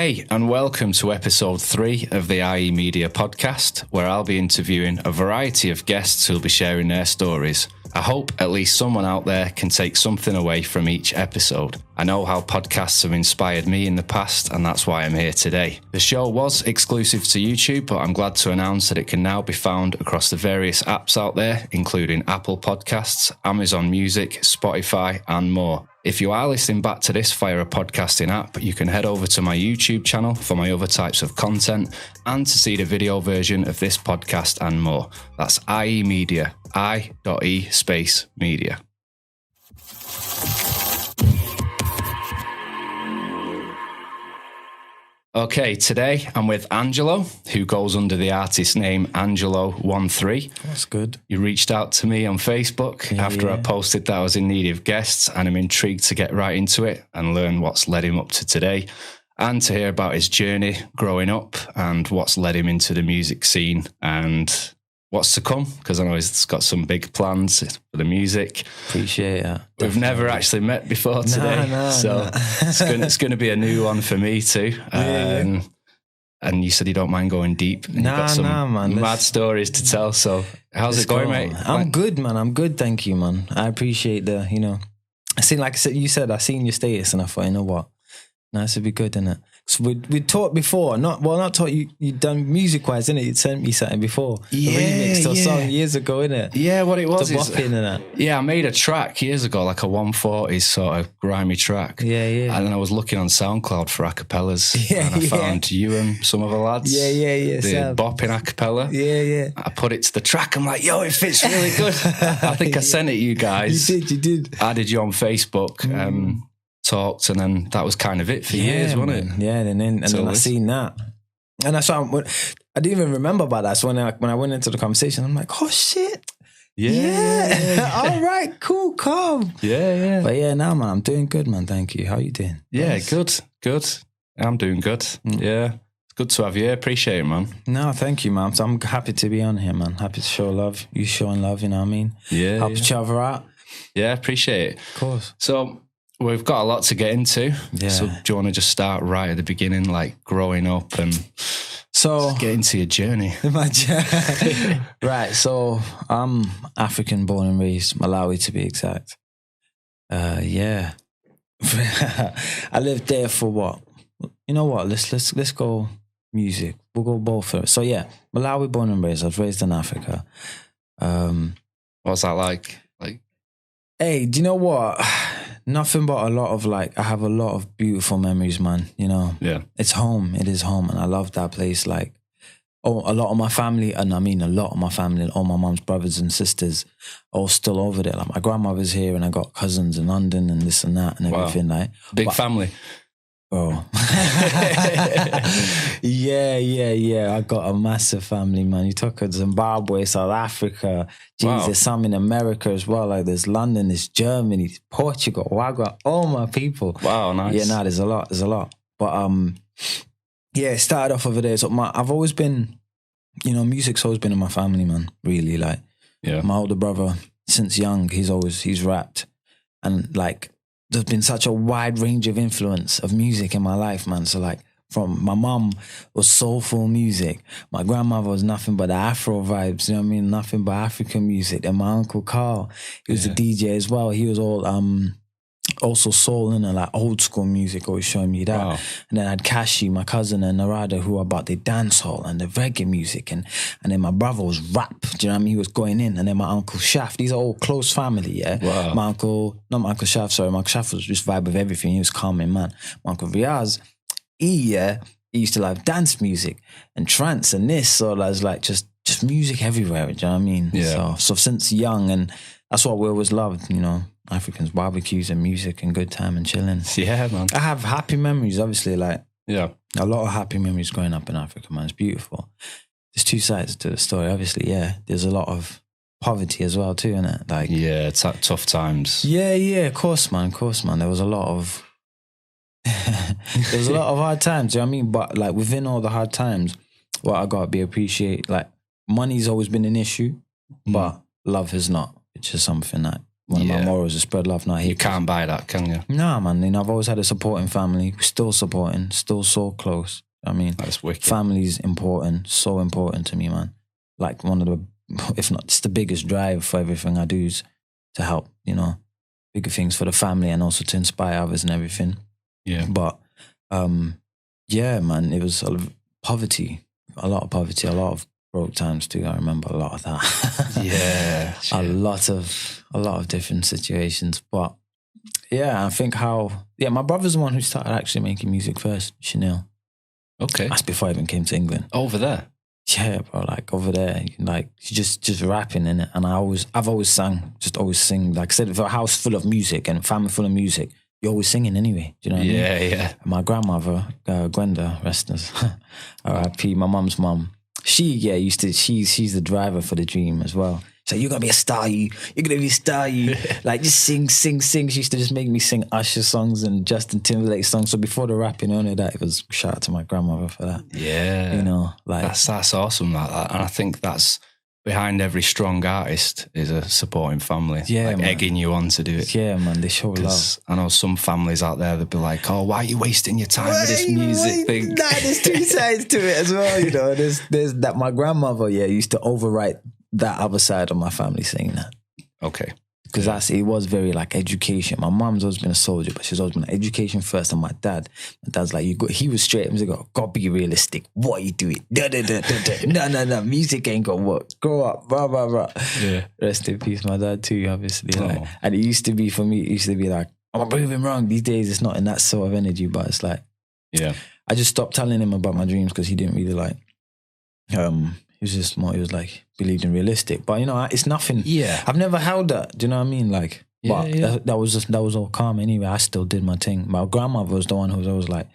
Hey, and welcome to episode 3 of the Illusive.media podcast, where I'll be interviewing a variety of guests who'll be sharing their stories. I hope at least someone out there can take something away from each episode. I know how podcasts have inspired me in the past, and that's why I'm here today. The show was exclusive to YouTube, but I'm glad to announce that it can now be found across the various apps out there, including Apple Podcasts, Amazon Music, Spotify, and more. If you are listening back to this via a podcasting app, you can head over to my YouTube channel for my other types of content and to see the video version of this podcast and more. That's I.E.media, I.E space media. Okay, today I'm with Angelo, who goes under the artist name Angelo One3. That's good. You reached out to me on Facebook after I posted that I was in need of guests, and I'm intrigued to get right into it and learn what's led him up to today and to hear about his journey growing up and what's led him into the music scene and what's to come, because I know he's got some big plans for the music. Appreciate it. We've never actually met before today, so it's going to be a new one for me too. And you said you don't mind going deep. And you've got some man. mad stories to tell. So how's it going, mate? I'm good, man. I'm good, thank you, man. I appreciate I seen, like you said, I seen your status and I thought, you know what? Nice to be good, innit? So we talked before, not taught you done music wise, innit? You'd sent me something before. Yeah, a remix to a song years ago, innit? Yeah, what it was is I made a track years ago, like a 140s sort of grimy track. Yeah. And then I was looking on SoundCloud for acapellas, and I found you and some of the lads. Yeah. The bopping acapella. Yeah. I put it to the track. I'm like, yo, it fits really good. I think I sent it you guys. You did. Added you on Facebook. Talked, and then that was kind of it for years, wasn't it? Yeah, and then I seen that, and I didn't even remember about that. So when I went into the conversation, I'm like, oh shit, yeah. All right, cool, calm, yeah. But yeah, now man, I'm doing good, man. Thank you. How you doing? Yeah, good. I'm doing good. Yeah, it's good to have you here. Appreciate it, man. No, thank you, man. So I'm happy to be on here, man. Happy to show love. You showing love, you know what I mean? Yeah. Help each other out. Yeah, appreciate it. Of course. So we've got a lot to get into. Yeah. So do you want to just start right at the beginning, like growing up and get into your journey? Right. So I'm African born and raised, Malawi to be exact. Yeah. I lived there for what? You know what? Let's go music. We'll go both first. So yeah, Malawi born and raised. I was raised in Africa. What's that like? Hey, do you know what? Nothing but I have a lot of beautiful memories, man, you know? Yeah. It's home. It is home. And I love that place. Like, a lot of my family, and I mean a lot of my family, and all my mum's brothers and sisters, all still over there. Like, my grandmother's here, and I got cousins in London and this and that and everything. Wow. Like, Big family. Bro. Yeah. I got a massive family, man. You talk of Zimbabwe, South Africa. Jesus, Wow. some in America as well. Like there's London, there's Germany, Portugal. Well, I got all my people. Wow, nice. Yeah, there's a lot. But it started off over there. So I've always been, music's always been in my family, man. Really, like my older brother, since young, he's rapped. And like there's been such a wide range of influence of music in my life, man. So like from my mum was soulful music. My grandmother was nothing but the Afro vibes, you know what I mean? Nothing but African music. And my uncle Carl, he was a DJ as well. He was all also soul and like old school music, always showing me that. Wow. And then I had Kashi, my cousin, and Narada, who were about the dance hall and the reggae music. And then my brother was rap, do you know what I mean? He was going in. And then my uncle Shaft, these are all close family, yeah? Wow. My uncle Shaft was just vibe with everything. He was calming, man. My uncle Riaz, he used to like dance music and trance and this. So I was like just music everywhere, do you know what I mean? Yeah. So since young, and that's what we always loved, Africans, barbecues and music and good time and chilling. Yeah, man. I have happy memories, obviously, like a lot of happy memories growing up in Africa, man. It's beautiful. There's two sides to the story, obviously, yeah. There's a lot of poverty as well, too, innit? Like, yeah, tough times. Yeah, of course, man. There was a lot of hard times, you know what I mean? But like within all the hard times, what I gotta be appreciate, like money's always been an issue, but love has not, which is something that one of my morals is spread love, not hate. You can't buy that, can you? Nah, man. You know, I've always had a supporting family. We're still supporting, still so close. I mean, that's wicked. Family's important, so important to me, man. Like one of the, if not, it's the biggest drive for everything I do is to help, you know, bigger things for the family and also to inspire others and everything. Yeah. But, yeah, man, it was poverty, a lot of broke times too. I remember a lot of that. Yeah. a lot of different situations. But yeah, I think my brother's the one who started actually making music first, Chanel. Okay. That's before I even came to England. Over there? Yeah, bro, like over there, like just rapping in it. And I've always sang, just always sing. Like I said, for a house full of music and a family full of music, you're always singing anyway. Do you know what I mean? Yeah. My grandmother, Gwenda, rest in R.I.P., my mum's mum, she's the driver for the dream as well. So you're gonna be a star, you're gonna be a star, like just sing. She used to just make me sing Usher songs and Justin Timberlake songs. So before the rapping, only that, it was shout out to my grandmother for that. Yeah, you know, like that's awesome. Like that, and I think that's behind every strong artist is a supporting family. Yeah, like man. Egging you on to do it. Yeah, man, they show love. I know some families out there that'd be like, "Oh, why are you wasting your time with this music thing?" Nah, there's two sides to it as well. You know, there's that my grandmother, used to overwrite that other side of my family saying that. Okay. Because it was very like education. My mom's always been a soldier, but she's always been like, education first. And my dad's like, he was straight. He was like, gotta be realistic. What are you doing? No, music ain't gonna work. Grow up, blah, blah, blah. Yeah. Rest in peace, my dad too, obviously. Like, and it used to be, for me, it used to be like, I'm proving wrong. These days, it's not in that sort of energy, but it's like, yeah. I just stopped telling him about my dreams because he didn't really like, he was just more, he was like, believed in realistic. But, you know, it's nothing. Yeah. I've never held that. Do you know what I mean? Like, that was all calm anyway. I still did my thing. My grandmother was the one who was always like,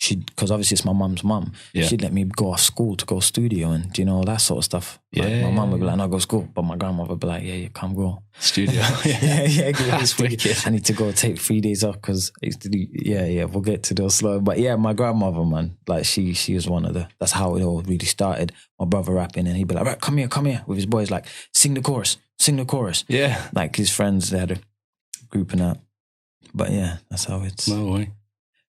because obviously it's my mum's mum. Yeah. She'd let me go off school to go studio and, you know, that sort of stuff. Yeah. Like, my mum would be like, no, go to school. But my grandmother would be like, yeah, come go. Studio. That's wicked. I need to go take 3 days off because I used to do, we'll get to those slow. But yeah, my grandmother, man, like she was one of that's how it all really started. My brother rapping and he'd be like, right, come here with his boys, like, sing the chorus. Yeah. Like his friends, they had a group and that. But yeah, that's how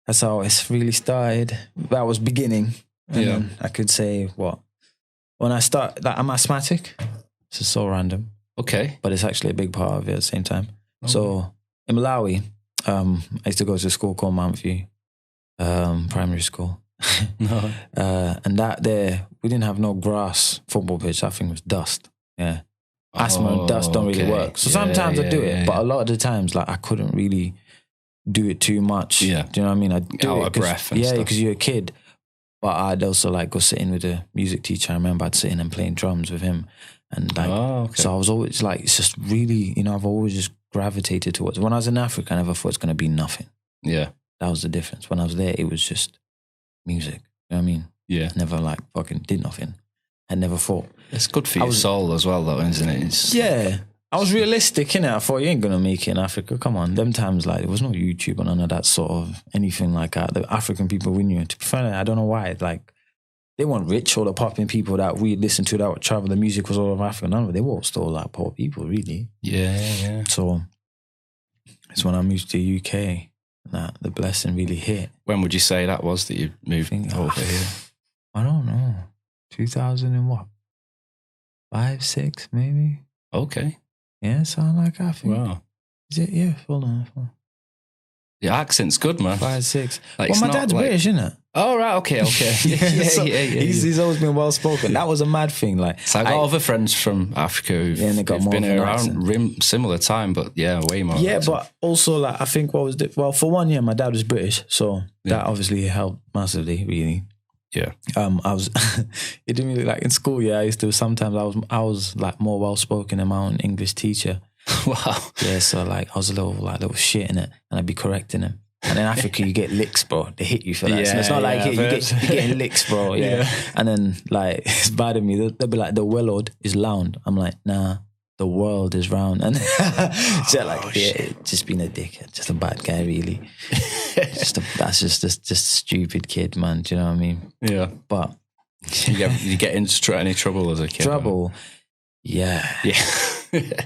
that's how it's really started. That was beginning. And then I could say when I start, like, I'm asthmatic. This is so random. Okay. But it's actually a big part of it at the same time. Okay. So in Malawi, I used to go to a school called Mount View, primary school. No. And that there, we didn't have no grass football pitch. That thing was dust. Yeah. Asthma and dust don't really work. So sometimes I do it, but a lot of the times, like, I couldn't really do it too much. Yeah. Do you know what I mean? I'd do out of breath and stuff. Because you're a kid. But I'd also like go sit in with the music teacher. I remember I'd sit in and playing drums with him. And like, so I was always like, it's just really, you know, I've always just gravitated towards. When I was in Africa, I never thought it's going to be nothing. Yeah. That was the difference. When I was there, it was just music. You know what I mean? Yeah. Never like fucking did nothing. I never thought. It's good for your soul as well, though, isn't it? I was realistic, innit? I thought, you ain't going to make it in Africa. Come on. Them times, like, there was no YouTube or none of that sort of anything like that. The African people we knew, to be fair, I don't know why. Like, they weren't rich or the popping people that we listened to that would travel. The music was all over Africa. None of it. They were all still like poor people, really. Yeah. So it's when I moved to the UK that the blessing really hit. When would you say that was that you moved over here? I don't know. 2000 and what? 5, 6, maybe. Okay. Yeah, sound like I think. Wow. Is it? Yeah, hold on. Your accent's good, man. 5, 6. Like, well, my dad's British, isn't it? Oh, right, okay. He's always been well spoken. That was a mad thing. Like, so I've got other friends from Africa who've been around similar time, but way more. Yeah, but also, like, I think for one year, my dad was British, so that obviously helped massively, really. Yeah. It didn't really, like, in school, I used to, sometimes I was like more well spoken than my own English teacher. Wow. Yeah, so like I was a little shit in it, and I'd be correcting him. And in Africa, you get licks, bro. They hit you for that. So it's not like you're getting licks, bro. Yeah. And then, like, it's bad of me. They'll be like, the world is round. I'm like, nah, the world is round. And so just being a dickhead, just a bad guy, really. That's just a stupid kid, man. Do you know what I mean? Yeah. But you get into any trouble as a kid? Trouble? Man? Yeah.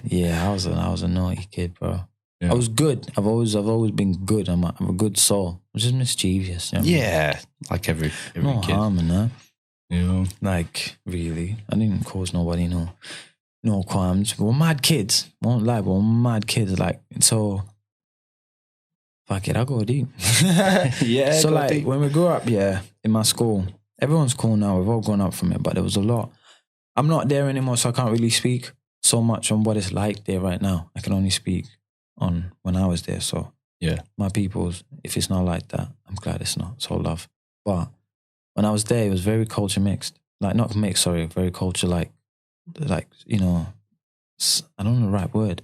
Yeah, I was a naughty kid, bro. Yeah. I was good. I've always been good. I'm a good soul. I'm just mischievous. You know? Yeah, like every no kid. harm in that. Yeah. Like, really, I didn't cause nobody no crimes. We're mad kids. Won't lie, but we're mad kids. Like, so, fuck it, I'll go deep. Yeah. So, like, deep. when we grew up, yeah, in my school, everyone's cool now. We've all grown up from it, but there was a lot. I'm not there anymore, so I can't really speak so much on what it's like there right now. I can only speak on when I was there. So, yeah, my people's, if it's not like that, I'm glad it's not. It's all love. But when I was there, it was very culture mixed. Like, not mixed, sorry, very culture like, you know, I don't know the right word.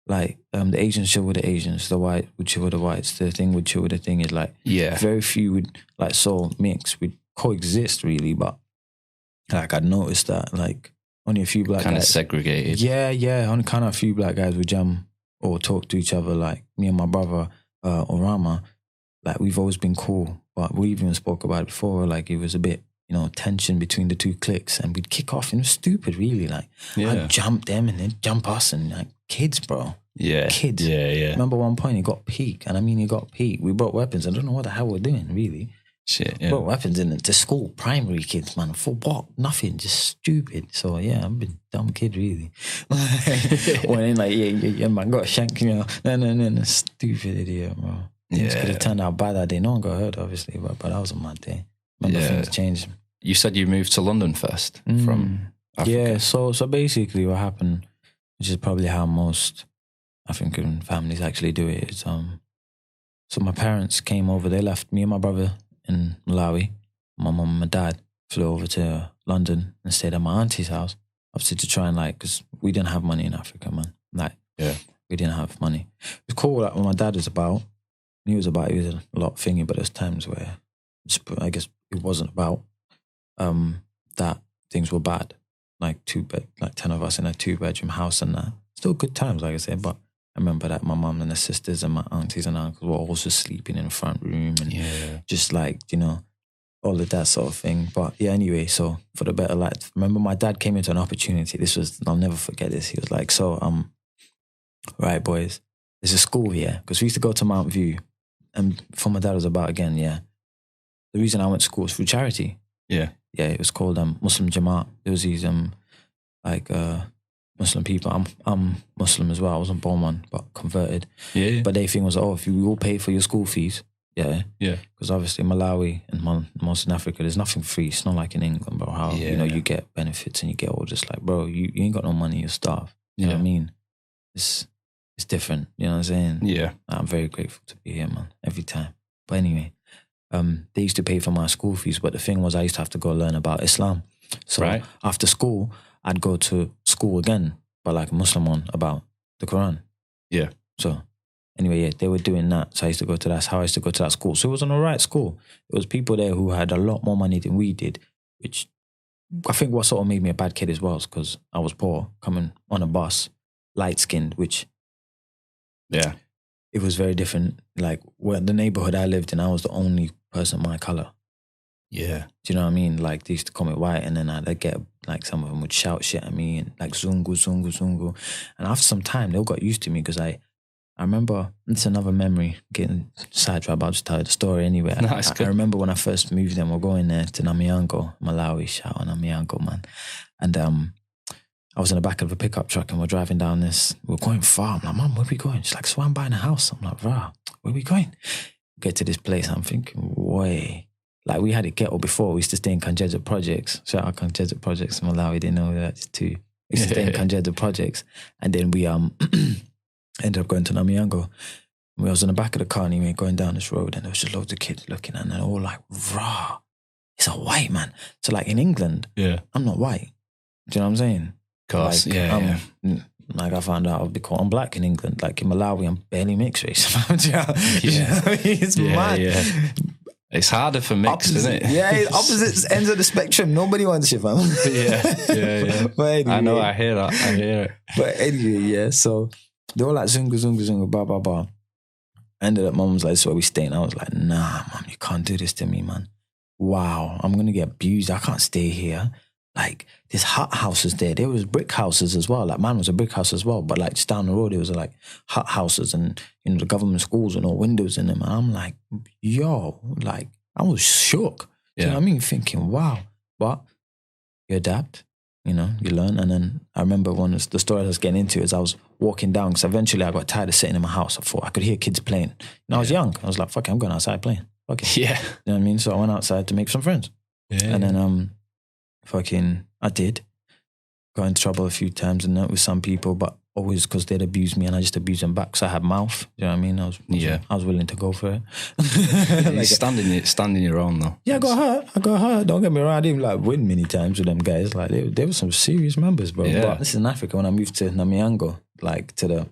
Like, the Asians chill with the Asians, the white would chill with the whites, the thing would chill with the thing. Is like, yeah, very few would, like, so mix, would coexist really, but like, I'd noticed that, like, only a few black kind guys. of segregated. Yeah, only kind of a few black guys would jam or talk to each other, like, me and my brother, Orama, like, we've always been cool, but we even spoke about it before, like, it was a bit, you know, tension between the two cliques, and we'd kick off, and it was stupid, really, like, I'd jump them, and they'd jump us, and, like, kids, bro. Yeah. Kids. Yeah. Remember one point, it got peak, and I mean, it got peak. We brought weapons. I don't know what the hell we're doing, really. Shit, yeah. Brought weapons into school, primary kids, man. For what? Nothing, just stupid. So, yeah, I'm a dumb kid, really. Went in like, yeah, man, got shanked, you know. No, stupid idiot, bro. Things could have turned out bad that day. No one got hurt, obviously, but that was a mad day. Remember, things changed. You said you moved to London first from Africa. Yeah, so basically what happened, which is probably how most African families actually do it, is so my parents came over. They left me and my brother in Malawi. My mum and my dad flew over to London and stayed at my auntie's house, obviously to try and, like, because we didn't have money in Africa, man. Like, we didn't have money. It was cool, like, when my dad was about, he was a lot thingy, but there's times where I guess it wasn't about that things were bad. Like 10 of us in a 2-bedroom house and that. Still good times, like I said, but I remember that my mum and the sisters and my aunties and uncles were also sleeping in the front room and just, like, you know, all of that sort of thing. But yeah, anyway, so for the better life, remember my dad came into an opportunity. I'll never forget this. He was like, so, right, boys, there's a school here. Because we used to go to Mount View. And before my dad was about again, the reason I went to school was through charity. Yeah, it was called Muslim Jamaat. There was these Muslim people. I'm Muslim as well. I wasn't born one, but converted. Yeah. But their thing was, if you all pay for your school fees, because obviously Malawi and most in Africa, there's nothing free. It's not like in England, bro. How you know you get benefits and you get all this, like, bro, you ain't got no money, you're starved. You know what I mean? It's different. You know what I'm saying? Yeah. I'm very grateful to be here, man. Every time. But anyway. They used to pay for my school fees, but the thing was I used to have to go learn about Islam. So after school, I'd go to school again, but like a Muslim one, about the Quran. Yeah. So anyway, they were doing that. So I used to go to that's how I used to go to that school. So it was an alright school. It was people there who had a lot more money than we did, which I think what sort of made me a bad kid as well is because I was poor, coming on a bus, light-skinned, which... Yeah. It was very different. Like, where the neighborhood I lived in, I was the only person my color. Yeah. Do you know what I mean? Like, they used to call me white, and then I'd get, like, some of them would shout shit at me, and like, Zungu, Zungu, Zungu. And after some time, they all got used to me, because I remember, it's another memory, getting sidetracked, but I'll just tell you the story anyway. I remember when I first moved there, we're going there to Namiango, Malawi, shout out Namiango, man. And I was in the back of a pickup truck and we're driving down this. We're going far. I'm like, Mum, where are we going? She's like, so I'm buying a house. I'm like, rah, where are we going? Get to this place. I'm thinking, way. Like, we had it ghetto before. We used to stay in Kanjeja Projects. Shout out Kanjeja Projects in Malawi. Didn't know that too. We used to stay in Kanjeja Projects. And then we ended up going to Namiango. We was in the back of the car and we were going down this road and there was just loads of kids looking and they're all like, rah, it's a white man. So like in England, I'm not white. Do you know what I'm saying? Course, like, like I found out I'm black in England. Like in Malawi, I'm barely mixed race. It's mad. Yeah. It's harder for mixed, isn't it? Yeah, opposite ends of the spectrum. Nobody wants you, fam. Yeah. But anyway, I know, I hear it. But anyway, so they were like zunga, zunga, zunga, blah, blah, blah. Ended up, Mum was like, this is where we staying. I was like, nah, Mum, you can't do this to me, man. Wow, I'm going to get abused. I can't stay here. like there's hut houses there. There was brick houses as well. Like mine was a brick house as well. But like just down the road, there was like hut houses and, you know, the government schools and all windows in them. And I'm like, yo, like I was shook. Do you know what I mean? Thinking, wow. But you adapt, you know, you learn. And then I remember one of the story I was getting into is I was walking down because eventually I got tired of sitting in my house. I thought I could hear kids playing. And I was young. I was like, fuck it, I'm going outside playing. Fuck it. Yeah. You know what I mean? So I went outside to make some friends. Yeah. And then I did. Got into trouble a few times and that with some people, but always because they'd abused me and I just abused them back. So I had mouth. You know what I mean? I was willing to go for it. Like standing your own though. Yeah, I got hurt. Don't get me wrong. I didn't like win many times with them guys. Like they were some serious members, bro. Yeah. But this is in Africa when I moved to Namiango, like to the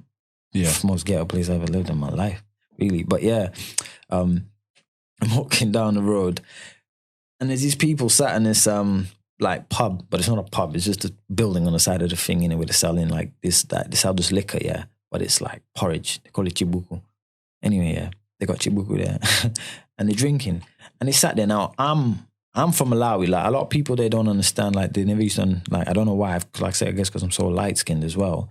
most ghetto place I ever lived in my life, really. But yeah, I'm walking down the road and there's these people sat in this like pub, but it's not a pub. It's just a building on the side of the thing, you know, where they're selling like this, that. They sell this liquor, yeah, but it's like porridge. They call it chibuku. Anyway, yeah, they got chibuku there, and they're drinking, and they sat there. Now I'm from Malawi. Like a lot of people, they don't understand. Like they never used to. Like I don't know why. Like I said, I guess because I'm so light skinned as well.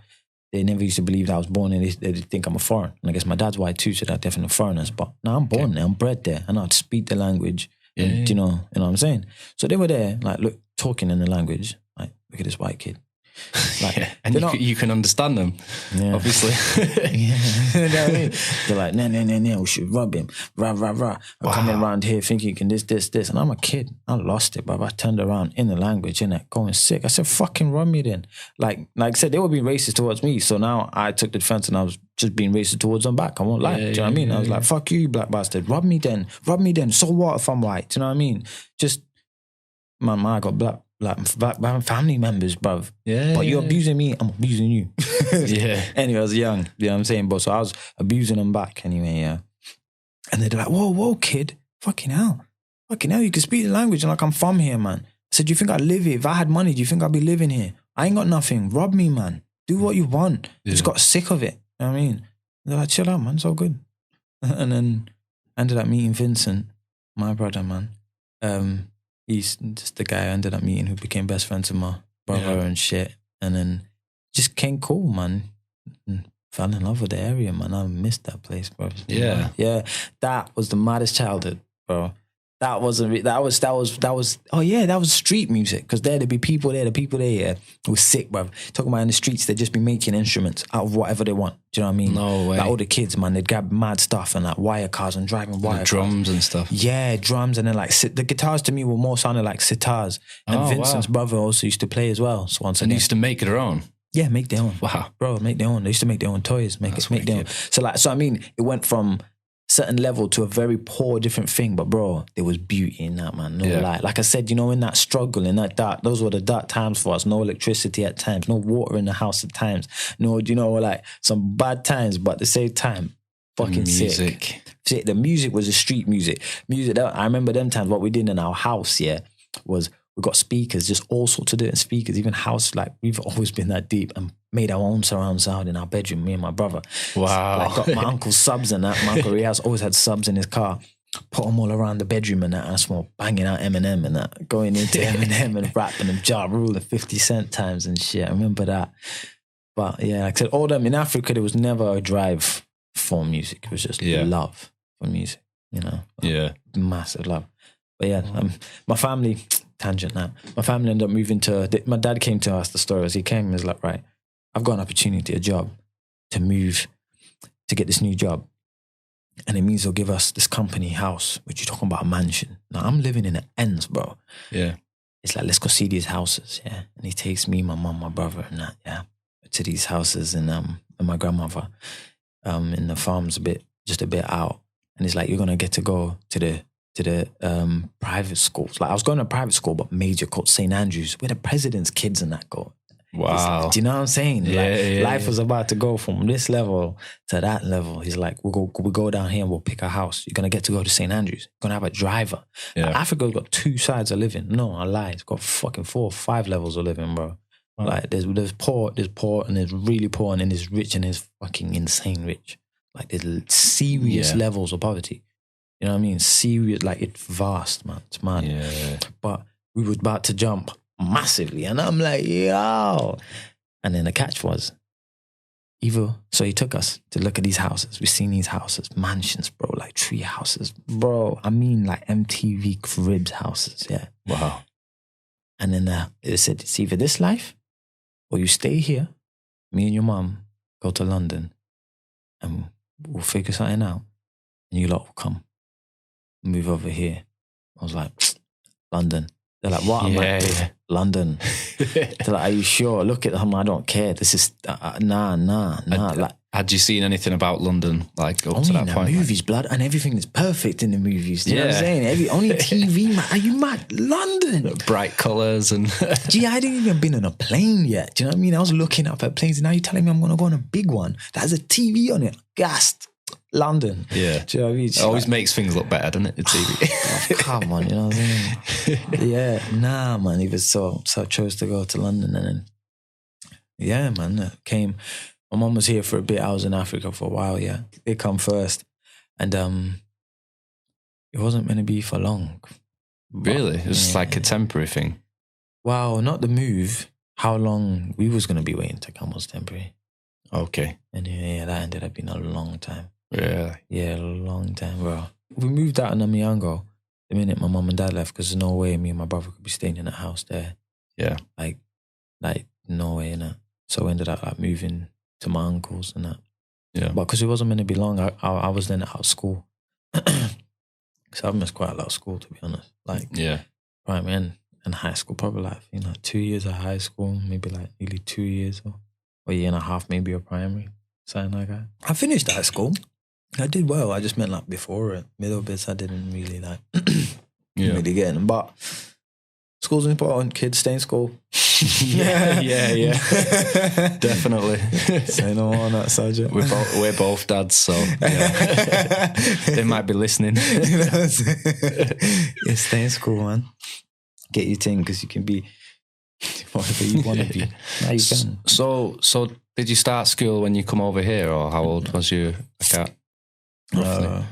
They never used to believe that I was born and they think I'm a foreign. And I guess my dad's white too, so they're definitely foreigners. But now I'm born there. I'm bred there, and I speak the language. Yeah. And, you know what I'm saying? So they were there, like, look, talking in the language. Like, look at this white kid. Like, and you can understand them, obviously. You know what I mean? They're like, no, we should rub him. Rah, rah, rah. I'm coming around here thinking you can this. And I'm a kid. I lost it, but I turned around in the language, innit, going sick. I said, fucking rub me then. Like I said, they were being racist towards me. So now I took the defense and I was just being racist towards them back. I won't lie. Do you know what I mean? I was like, fuck you, black bastard. Rub me then. So what if I'm white? Do you know what I mean? Just, man, I got black family members, bruv. Yeah. But you're abusing me, I'm abusing you. Yeah. Anyway, I was young, you know what I'm saying? But so I was abusing them back anyway, yeah. And they're like, whoa, kid. Fucking hell, you can speak the language. And like, I'm from here, man. I said, do you think I'd live here? If I had money, do you think I'd be living here? I ain't got nothing. Rob me, man. Do what you want. Just got sick of it. You know what I mean? They're like, chill out, man. It's all good. And then I ended up meeting Vincent, my brother, man. He's just the guy I ended up meeting who became best friends with my brother and shit. And then just came cool, man. And fell in love with the area, man. I missed that place, bro. Yeah. Yeah. That was the maddest childhood, bro. That was street music. Because there'd be people there, who was sick, bro. Talking about in the streets, they'd just be making instruments out of whatever they want. Do you know what I mean? No way. Like all the kids, man, they'd grab mad stuff and like wire cars and driving wire cars. Drums and stuff. Yeah, drums. And then like the guitars to me were more sounding like sitars. And Vincent's brother also used to play as well. So once and used to make their own. Yeah, make their own. Wow. Bro, make their own. They used to make their own toys, make their own. So I mean, it went from certain level to a very poor different thing, but bro, there was beauty in that, man. No lie. Like I said, you know, in that struggle, in that dark, those were the dark times for us. No electricity at times, no water in the house at times. No, you know, like some bad times, but at the same time, fucking music. Sick. The music was the street music. I remember them times, what we did in our house, was we got speakers, just all sorts of different speakers, even house, like we've always been that deep and made our own surround sound in our bedroom, me and my brother. Wow. Like got my uncle's subs and that. My uncle Riaz always had subs in his car. Put them all around the bedroom and that. And I smell banging out Eminem and that. Going into Eminem and rapping and Ja Rule and 50 Cent times and shit. I remember that. But yeah, like I said, all them in Africa, there was never a drive for music. It was just love for music, you know? Yeah. Massive love. But yeah, my family... Tangent now. My family ended up moving my dad came to us, the story was he came and was like, right, I've got an opportunity, a job, to move, to get this new job. And it means they'll give us this company house, which you're talking about a mansion. Now I'm living in the ends, bro. Yeah. It's like, let's go see these houses, yeah. And he takes me, my mum, my brother and that, yeah, to these houses and my grandmother in the farms just a bit out. And he's like, you're going to get to go to the private schools. Like I was going to a private school, but major called St. Andrews, where the president's kids and that go. Wow. Like, do you know what I'm saying? Life was about to go from this level to that level. He's like, we'll go down here and we'll pick a house. You're going to get to go to St. Andrews. You're going to have a driver. Yeah. Like, Africa's got 2 sides of living. No, I lie. It's got fucking 4 or 5 levels of living, bro. Wow. Like there's poor, and there's really poor, and then there's rich, and there's fucking insane rich. Like there's serious levels of poverty. You know what I mean? Serious, like it's vast, man. It's mad. Yeah. But we were about to jump massively. And I'm like, yo. And then the catch was, so he took us to look at these houses. We've seen these houses, mansions, bro, like tree houses. Bro, I mean like MTV Cribs houses, yeah. Wow. And then it said, it's either this life or you stay here, me and your mum go to London and we'll figure something out and you lot will come, move over here. I was like, London. They're like, what? I'm like, London. They're like, are you sure? Look at them. I don't care. This is, nah. Like, had you seen anything about London, like, up only to that in point? The movies, blood, and everything is perfect in the movies. Do you know what I'm saying? Only TV, man. Are you mad? London. Bright colours and... Gee, I hadn't even been on a plane yet. Do you know what I mean? I was looking up at planes and now you're telling me I'm going to go on a big one that has a TV on it. Gassed. London. Yeah. Do you know what I mean? It always makes things look better, doesn't it, the TV? Come on, you know what I mean? Yeah, nah, man. He was so I chose to go to London and then, yeah, man, came. My mum was here for a bit. I was in Africa for a while, yeah. They come first. And it wasn't meant to be for long. Really? It was like a temporary thing? Wow, not the move. How long we was going to be waiting to come was temporary. Okay. And yeah, that ended up being a long time. Really? Yeah, a long time, bro. We moved out in Amiango the minute my mum and dad left because there's no way me and my brother could be staying in that house there. Yeah. Like no way, innit? So we ended up like moving to my uncle's and that. Yeah. But because it wasn't meant to be long, I was then out of school. Because I've missed quite a lot of school, to be honest. Like, yeah. Primary and high school, probably like, 2 years of high school, maybe like nearly 2 years or a year and a half maybe of primary, something like that. I finished high school. I did well. I just meant like before it. Middle bits I didn't really like really get in. But school's important. Kids stay in school. yeah. Definitely. Say no more on that subject. We're both dads, so yeah. They might be listening. Yeah, stay in school, man. Get your thing because you can be whatever you want to be. Now you can. So did you start school when you come over here, or how old was you? Well,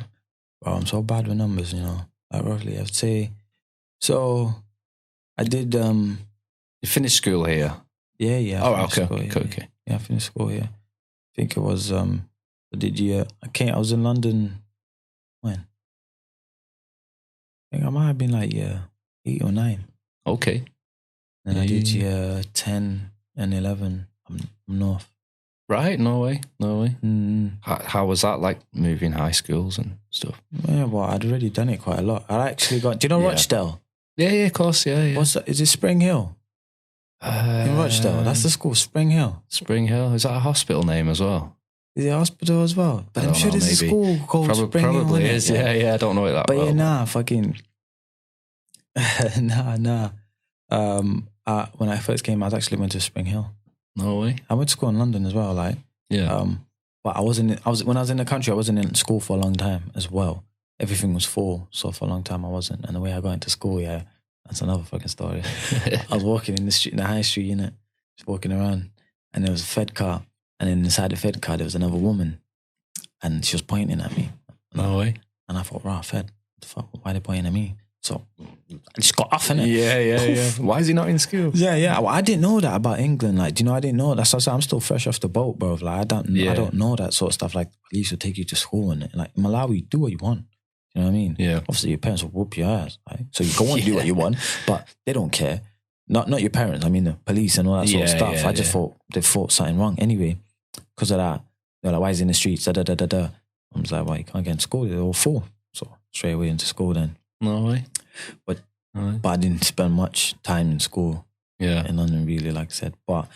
I'm so bad with numbers, like roughly, I'd say. So I did. You finished school here? Yeah. Oh, okay. School, Okay. Yeah, I finished school here. I think it was. I was in London. When? I think I might have been like 8 or 9. Okay. And I did year 10 and 11 up north. Right, no way. How was that, like moving high schools and stuff? Yeah, well, I'd already done it quite a lot. I actually got. Do you know Rochdale? Yeah, of course, yeah. What's that? Is it Spring Hill? In Rochdale, that's the school, Spring Hill. Spring Hill, is that a hospital name as well? Is it a hospital as well? But I'm sure there's a school called Spring Hill. Probably is, yeah. I don't know it that well. But yeah, fucking nah. When I first came, I went to Spring Hill. No way. I went to school in London as well, like. Yeah. But when I was in the country, I wasn't in school for a long time as well. Everything was full, so for a long time I wasn't. And the way I got into school, that's another fucking story. I was walking in the street, in the high street, just walking around, and there was a Fed car, and then inside the Fed car there was another woman, and she was pointing at me. No way. And I thought, right, Fed, what the fuck? Why are they pointing at me? So I just got off in it. Yeah. Why is he not in school? Yeah. Well, I didn't know that about England. Like, I didn't know that. So I'm still fresh off the boat, bro. Like, I don't know that sort of stuff. Like, police will take you to school and like in Malawi, do what you want. You know what I mean? Yeah. Obviously, your parents will whoop your ass. Right? So you go and do what you want, but they don't care. Not your parents. I mean, the police and all that sort of stuff. I just thought they thought something wrong anyway. Because of that, they're like, why is he in the streets? Da. I was like, well, you can't get in school. They're all full. So straight away into school then. No way. But I didn't spend much time in school in London, really, like I said. But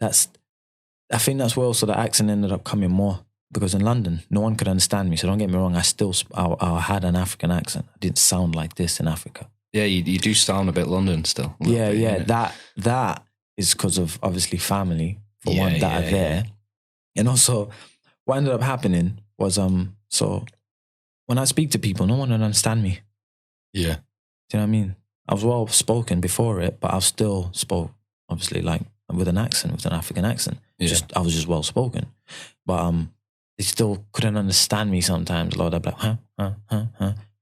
I think that's where also the accent ended up coming more. Because in London, no one could understand me. So don't get me wrong, I had an African accent. I didn't sound like this in Africa. Yeah, you do sound a bit London still. Yeah. That is because of, obviously, family, for one, that are there. And also, what ended up happening was, so when I speak to people, no one would understand me. Yeah. Do you know what I mean? I was well spoken before it, but I still spoke, obviously, like with an accent, with an African accent. Yeah. I was just well spoken. But they still couldn't understand me sometimes. Lord, I'd be like, huh?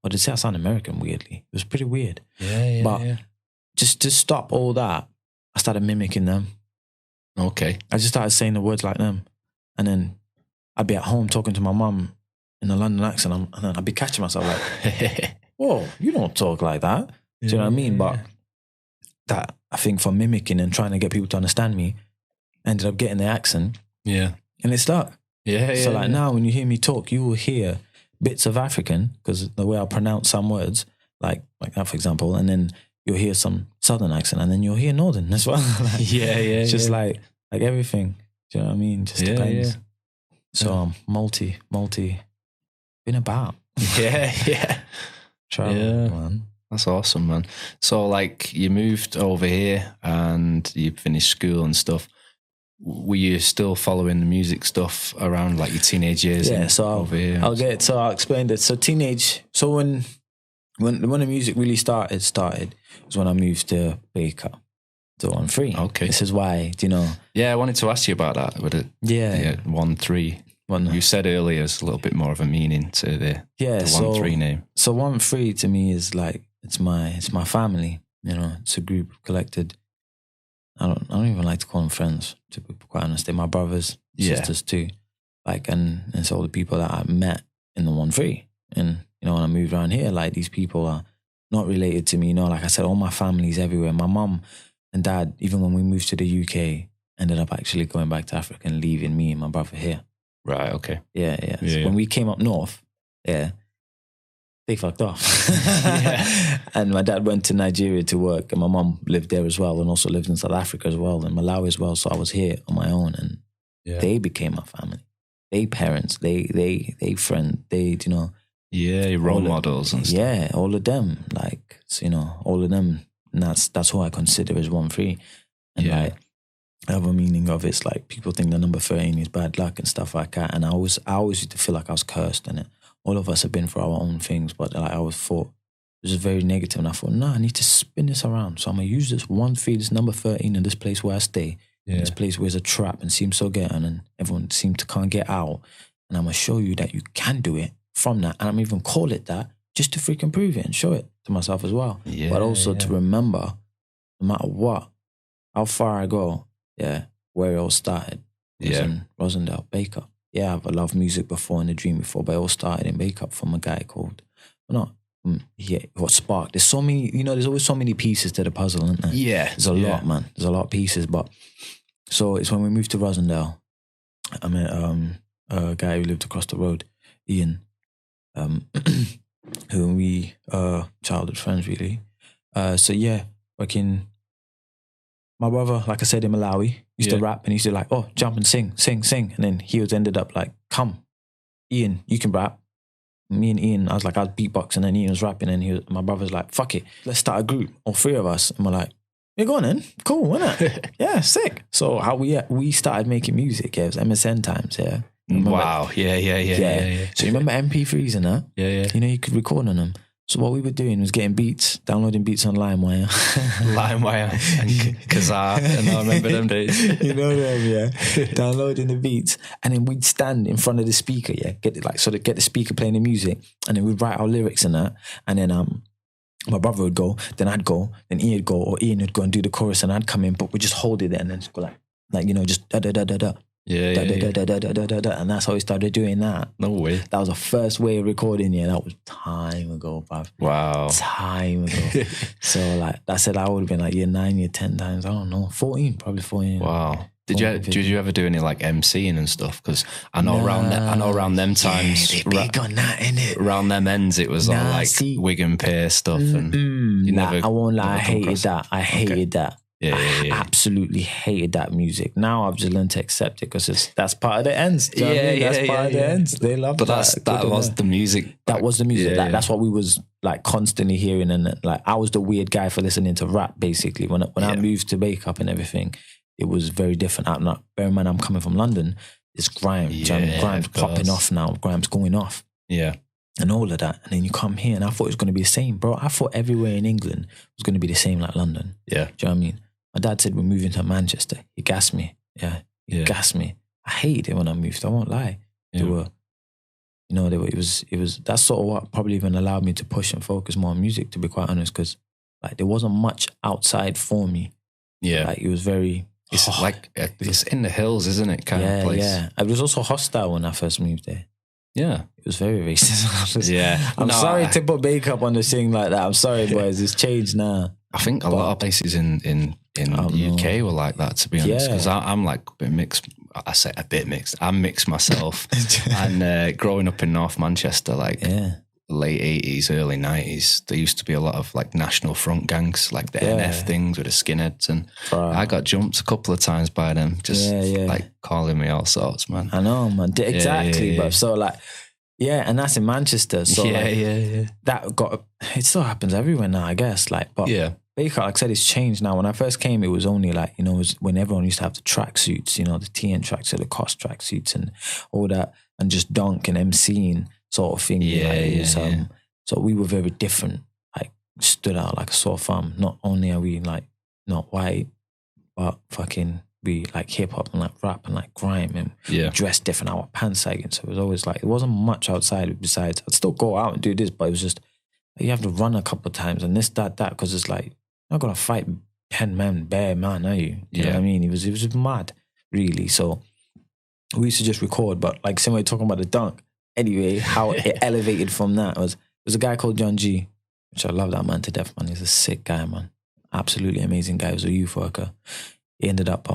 Or they'd say I sound American weirdly. It was pretty weird. Yeah. But just to stop all that, I started mimicking them. Okay. I just started saying the words like them. And then I'd be at home talking to my mum in a London accent, and then I'd be catching myself like, whoa, you don't talk like that. Do you know what I mean? But that, I think, for mimicking and trying to get people to understand me, I ended up getting the accent. Yeah. And it stuck. Yeah. So like now when you hear me talk, you will hear bits of African, because the way I pronounce some words, like that, for example, and then you'll hear some Southern accent, and then you'll hear Northern as well. Like, it's just like everything. Do you know what I mean? Just depends. Yeah. So multi, been about. Yeah. Travel, man. That's awesome, man. So like you moved over here and you finished school and stuff. Were you still following the music stuff around like your teenage years? Yeah, so I'll explain that. So when the music really started was when I moved to Baker, to One3. Okay. This is why, do you know? Yeah, I wanted to ask you about that with it. Yeah. One3. You said earlier there's a little bit more of a meaning to the One3 name. So One3 to me is like, it's my family, you know, it's a group collected. I don't even like to call them friends, to be quite honest. They're my brothers, sisters too. Like, and it's all the people that I met in the One3. And, you know, when I moved around here, like, these people are not related to me. You know, like I said, all my family's everywhere. My mum and dad, even when we moved to the UK, ended up actually going back to Africa and leaving me and my brother here. Right, okay. Yeah. So when we came up north, they fucked off. And my dad went to Nigeria to work, and my mum lived there as well, and also lived in South Africa as well, and Malawi as well. So I was here on my own, and they became my family. They parents, they friend, they, you know. Yeah, role models and stuff. Yeah, all of them, like, you know, all of them. And that's who I consider as One3. And like, the other meaning of it's like, people think the number 13 is bad luck and stuff like that. And I always used to feel like I was cursed in it. All of us have been through our own things, but like I always thought it was very negative, and I thought, no, I need to spin this around. So I'm gonna use this 1-3, this number 13, in this place where I stay, this place where it's a trap and seems so ghetto, and everyone seems to can't get out. And I'm gonna show you that you can do it from that, and I'm even call it that just to freaking prove it and show it to myself as well. But also to remember, no matter what, how far I go, where it all started was in Rosendale, Baker. Yeah, I've loved music before and a dream before, but it all started in Wake Up from a guy called, what sparked. There's so many, you know, there's always so many pieces to the puzzle, isn't there? Yeah. There's a lot, man. There's a lot of pieces, but so it's when we moved to Rosendale, I met a guy who lived across the road, Ian, who we childhood friends really. My brother, like I said, in Malawi, used to rap, and he used to like, oh, jump and sing. And then he was ended up like, come, Ian, you can rap. Me and Ian, I was beatboxing, and Ian was rapping, and my brother's like, fuck it, let's start a group, all three of us. And we're like, yeah, go on then, cool, isn't it? Yeah, sick. So how we started making music, it was MSN times, Wow, yeah. So you remember MP3s and that? Yeah. You know, you could record on them. So what we were doing was getting beats, downloading beats on LimeWire. And Kazaa, and I remember them days. You know them, downloading the beats. And then we'd stand in front of the speaker, get the speaker playing the music. And then we'd write our lyrics and that. And then my brother would go, then I'd go, then Ian would go, or Ian would go and do the chorus, and I'd come in, but we'd just hold it there and then just go like, you know, just da-da-da-da-da. And that's how we started doing that. No way. That was the first way of recording. That was time ago, bruv. Wow. Time ago. So like I said, I would have been like year 9, year 10 times. I don't know, 14, probably 14. Wow. Did you ever do any like MCing and stuff? Because I know around them times, they're big on that, innit? Around them ends, it was all like wig and pear stuff, and you never. I won't lie, I hated that. I hated that. I absolutely hated that music. Now I've just learned to accept it because that's part of the ends. Do you know what I mean? That's part of the ends. They love that. But that was the music. That was the music. That's what we was like constantly hearing, and like I was the weird guy for listening to rap. Basically, when I moved to Wake Up and everything, it was very different. Bear in mind, I'm coming from London. It's grime. Do you know what I mean? Grime's popping off now. Grime's going off. Yeah. And all of that. And then you come here, and I thought it was going to be the same, bro. I thought everywhere in England was going to be the same like London. Yeah. Do you know what I mean? My dad said we're moving to Manchester. He gassed me. He gassed me. I hated it when I moved. I won't lie. It was that's sort of what probably even allowed me to push and focus more on music, to be quite honest, because like there wasn't much outside for me Yeah. Like, it was very... It's it's in the hills, isn't it? Kind of place. Yeah. It was also hostile when I first moved there. Yeah. It was very racist. I'm sorry to put makeup on the thing like that. I'm sorry, boys. It's changed now. I think a lot of places in the UK were like that, to be honest, because I'm like a bit mixed. I say a bit mixed. I'm mixed myself. And growing up in North Manchester, like late 80s, early 90s, there used to be a lot of like National Front gangs, like the NF things with the skinheads. And I got jumped a couple of times by them, just like calling me all sorts, man. I know, man. Exactly, bro. So like, and that's in Manchester. So it still happens everywhere now, I guess. Like, but Baker, like I said, it's changed now. When I first came, it was only like, it was when everyone used to have the tracksuits, the TN tracksuit, the Cost tracksuits and all that, and just dunk and MCing sort of thing. So we were very different, like stood out like a sore thumb. Not only are we like not white, but fucking we like hip hop and like rap and like grime and dress different. Our pants sagging. So it was always like, it wasn't much outside besides, I'd still go out and do this, but it was just, you have to run a couple of times and this, that, because it's like, you're not going to fight 10 men, bare man, are you? You know what I mean? It was mad, really. So we used to just record, but like same way talking about the dunk. Anyway, how it elevated from that was a guy called John G, which I love that man to death, man. He's a sick guy, man. Absolutely amazing guy. He was a youth worker. He ended up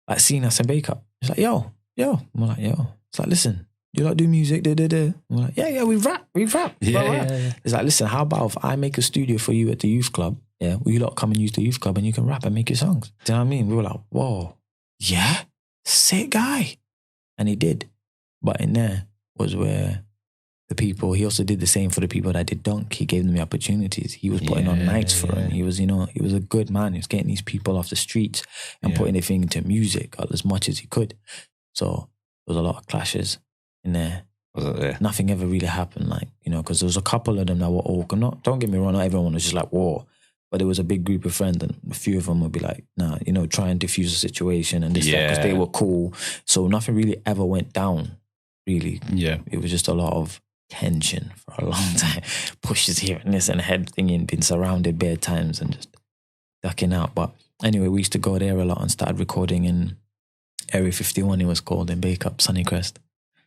like seeing us in Baker. He's like, yo. I'm like, yo. It's like, listen, you like do music? We're like, yeah, we rap. Yeah. It's like, listen, how about if I make a studio for you at the youth club? Yeah, will you lot come and use the youth club and you can rap and make your songs? Do you know what I mean? We were like, whoa, yeah, sick guy. And he did. But in there was where the people, he also did the same for the people that did dunk. He gave them the opportunities. He was putting on nights for them. He was, he was a good man. He was getting these people off the streets and putting their thing into music as much as he could. So there was a lot of clashes in there. Was it there? Nothing ever really happened, like, because there was a couple of them that were all, don't get me wrong, not everyone was just like, whoa. But there was a big group of friends and a few of them would be like, nah, try and diffuse the situation and this, that, because they were cool. So nothing really ever went down, really. Yeah. It was just a lot of tension for a long time. Pushes here and this and head thinking, been surrounded bare times and just ducking out. But anyway, we used to go there a lot and started recording in Area 51, it was called, in Bacup, Sunnycrest.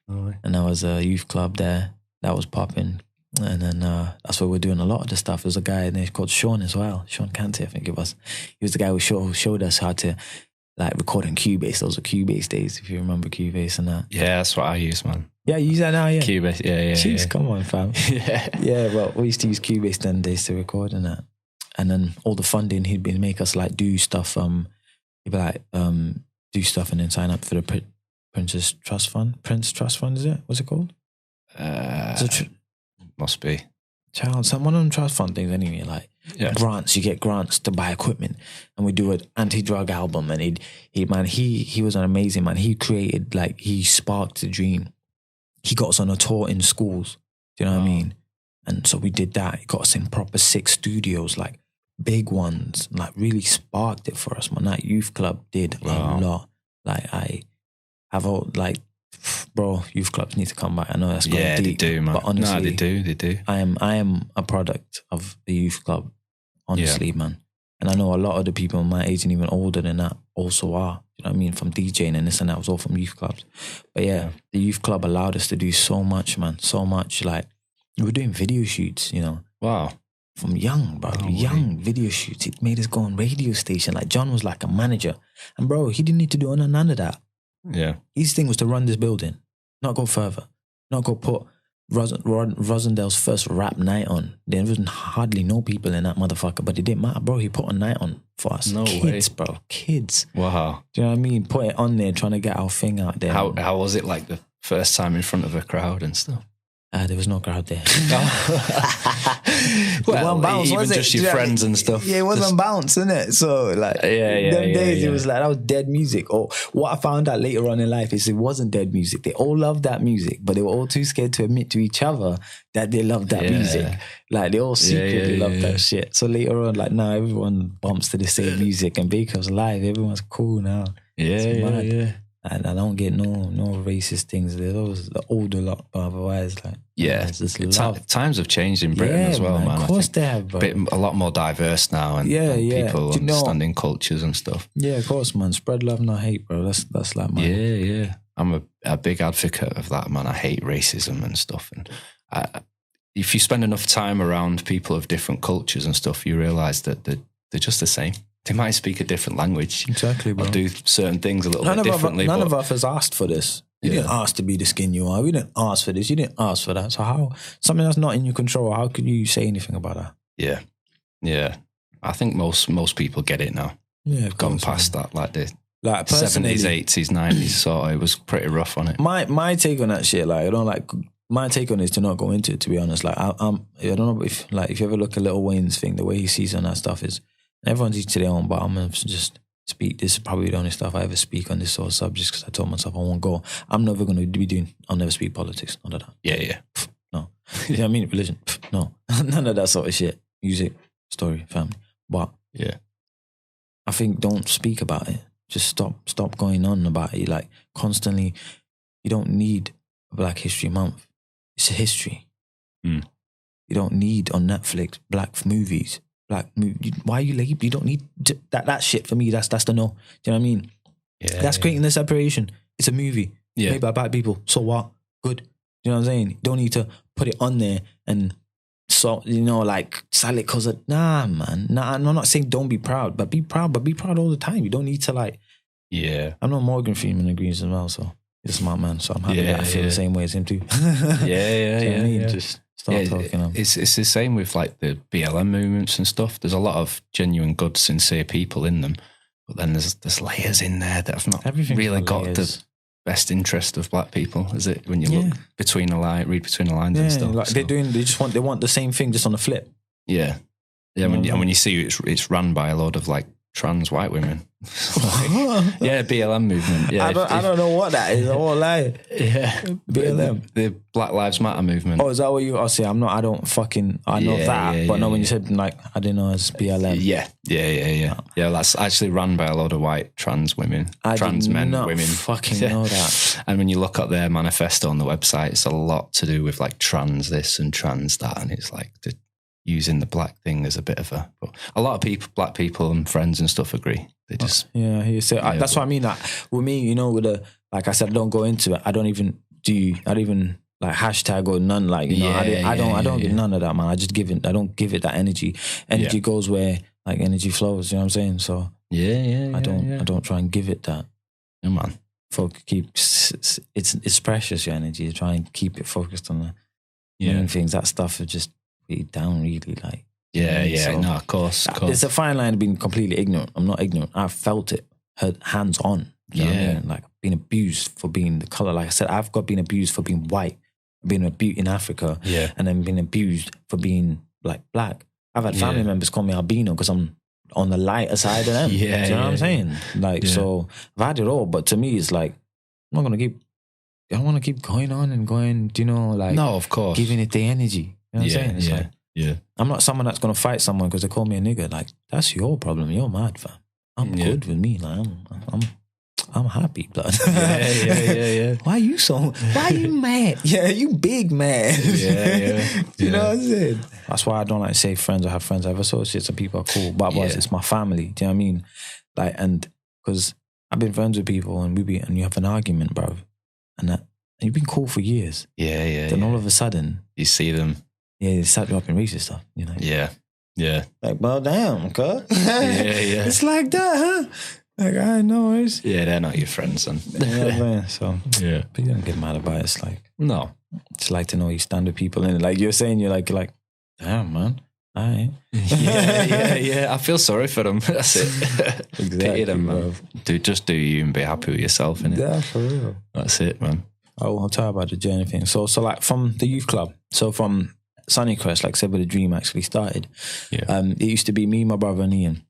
Oh. And there was a youth club there that was popping. And then that's where we're doing a lot of the stuff. There's a guy in there called Sean as well. Sean Canty, I think it was. He was the guy who showed us how to like record in Cubase. Those were Cubase days, if you remember Cubase and that. Yeah, that's what I use, man. Yeah, you use that now, yeah? Cubase, yeah. Jeez, come on, fam. Yeah, well, we used to use Cubase then days to record and that. And then all the funding, he'd make us like do stuff. He'd be like, do stuff and then sign up for the Prince Trust Fund, is it? What's it called? Must be. Some one of them trust fund things anyway, like grants. You get grants to buy equipment, and we do an anti-drug album. And he was an amazing man. He created, like, he sparked the dream. He got us on a tour in schools. Do you know what I mean? And so we did that. He got us in proper 6 studios, like big ones. Like really sparked it for us, man. That youth club did a lot. Like I have all like. Bro, youth clubs need to come back. I know that's going deep, they do, man. But honestly, they do. I am a product of the youth club, honestly, man. And I know a lot of the people my age and even older than that also are. You know what I mean? From DJing and this and that was all from youth clubs. But the youth club allowed us to do so much, man. So much. Like, we were doing video shoots, Wow. From young, bro. Video shoots. It made us go on radio station. Like, John was like a manager. And bro, he didn't need to do none of that. Yeah. His thing was to run this building, not go further, not go put Rosendale's first rap night on. There wasn't hardly no people in that motherfucker, but it didn't matter, bro. He put a night on for us. No kids, way. Bro. Kids. Wow. Do you know what I mean? Put it on there, trying to get our thing out there. How was it like the first time in front of a crowd and stuff? There was no crowd there. Well, bounce, even just your friends and stuff. Yeah, it wasn't bounce, innit? So, like, them days, it was like, that was dead music. Or what I found out later on in life is it wasn't dead music. They all loved that music, but they were all too scared to admit to each other that they loved that music. Like, they all secretly loved that shit. So later on, like, everyone bumps to the same music, and Baker's live. Everyone's cool now. Yeah. And I don't get no racist things. They're those the older lot, but otherwise, like it's just love. Times have changed in Britain as well, man. Of course they have, bro. A lot more diverse now, and people understanding cultures and stuff. Yeah, of course, man. Spread love, not hate, bro. That's like my I'm a big advocate of that, man. I hate racism and stuff, and if you spend enough time around people of different cultures and stuff, you realise that they're just the same. They might speak a different language. Exactly, bro. Or do certain things a little bit differently. None of us has asked for this. You didn't ask to be the skin you are. We didn't ask for this. You didn't ask for that. So how, something that's not in your control, how could you say anything about that? Yeah. Yeah. I think most people get it now. Yeah, of gone past that. Like the 70s, 80s, 90s, so it was pretty rough on it. My take on that shit, like, I don't like... My take on it is to not go into it, to be honest. Like, I don't know if you ever look at Lil Wayne's thing, the way he sees on that stuff is... Everyone's each to their own, but I'm going to just speak. This is probably the only stuff I ever speak on this sort of subjects because I told myself I won't go. I'm never going to be doing, I'll never speak politics. None of that. Yeah. No. You know what I mean? Religion. No. None of that sort of shit. Music, story, family. But I think don't speak about it. Just stop going on about it. Like, constantly, you don't need a Black History Month. It's a history. You don't need on Netflix black movies. Why are you label? You don't need that shit for me. That's the no. Do you know what I mean? Yeah. That's creating the separation. It's a movie made by black people. So what? Good. You know what I'm saying? You don't need to put it on there and like sell it because nah, man. Nah, I'm not saying don't be proud, but be proud all the time. You don't need to like. Yeah. I know Morgan Freeman agrees as well, so he's a smart man. So I'm happy that I feel the same way as him too. Yeah. Just. It's the same with like the BLM movements and stuff. There's a lot of genuine, good, sincere people in them, but then there's layers in there that have not really got the best interest of black people, is it? When you look between the line, read between the lines and stuff. Like they want the same thing just on the flip. Yeah. When you see it's run by a lot of like trans white women. BLM movement. Yeah, I don't know what that is. I won't lie. Yeah, BLM, the Black Lives Matter movement. Oh, is that what you? I say I'm not. I don't fucking. I know that, but no. When you said like, I didn't know it's BLM. Yeah. That's actually run by a lot of white trans women, trans men, women. Fucking know that. And when you look at their manifesto on the website, it's a lot to do with like trans this and trans that, and it's like using the black thing as a bit of a. But a lot of people, black people and friends and stuff agree. They just that's what I mean. Like with me, you know, with like I said, I don't go into it. I don't even like hashtag or none. Like I don't get none of that, man. I just give it. I don't give it that energy. Energy goes where like energy flows. You know what I'm saying? So I don't try and give it that. Yeah, man. It's precious, your energy. You try and keep it focused on the main things. That stuff is just really down, really like. So, no, of course. It's a fine line of being completely ignorant. I'm not ignorant. I felt it, hands on. You know what I mean? Like being abused for being the color. Like I said, I've been abused for being white, being abused in Africa, and then being abused for being like black. I've had family members call me albino because I'm on the lighter side of them. Do you know what I'm saying? Like, so I've had it all, but to me, it's like I'm not gonna keep. I want to keep going on and going. Do you know, like, no, of course, giving it the energy. You know what I'm saying? It's like, yeah. I'm not someone that's going to fight someone because they call me a nigger. Like, that's your problem. You're mad, fam. I'm good with me. Like, I'm happy, blood. Yeah. Why you mad? Yeah, you big mad. You know what I'm saying? That's why I don't like to say friends. I have friends. I have associates and people are cool. But it's my family. Do you know what I mean? Like, and because I've been friends with people and you have an argument, bro. And you've been cool for years. Then all of a sudden. You see them. Yeah, they start dropping racist stuff, you know? Yeah. Like, well, damn, cuz. Yeah. It's like that, huh? Like, I know it's... Yeah, they're not your friends, son. Man. So, but you don't get mad about it. It's like... No. It's like to know you stand with people and like you're saying, you're like, damn, man. All right. Yeah. I feel sorry for them. That's it. Exactly, pity them, man. Just do you and be happy with yourself, innit? Yeah, for real. That's it, man. I'll tell you about the journey thing. So like from the youth club, so from Sunnycrest, like I said, where the dream actually started. It used to be me, my brother, and Ian.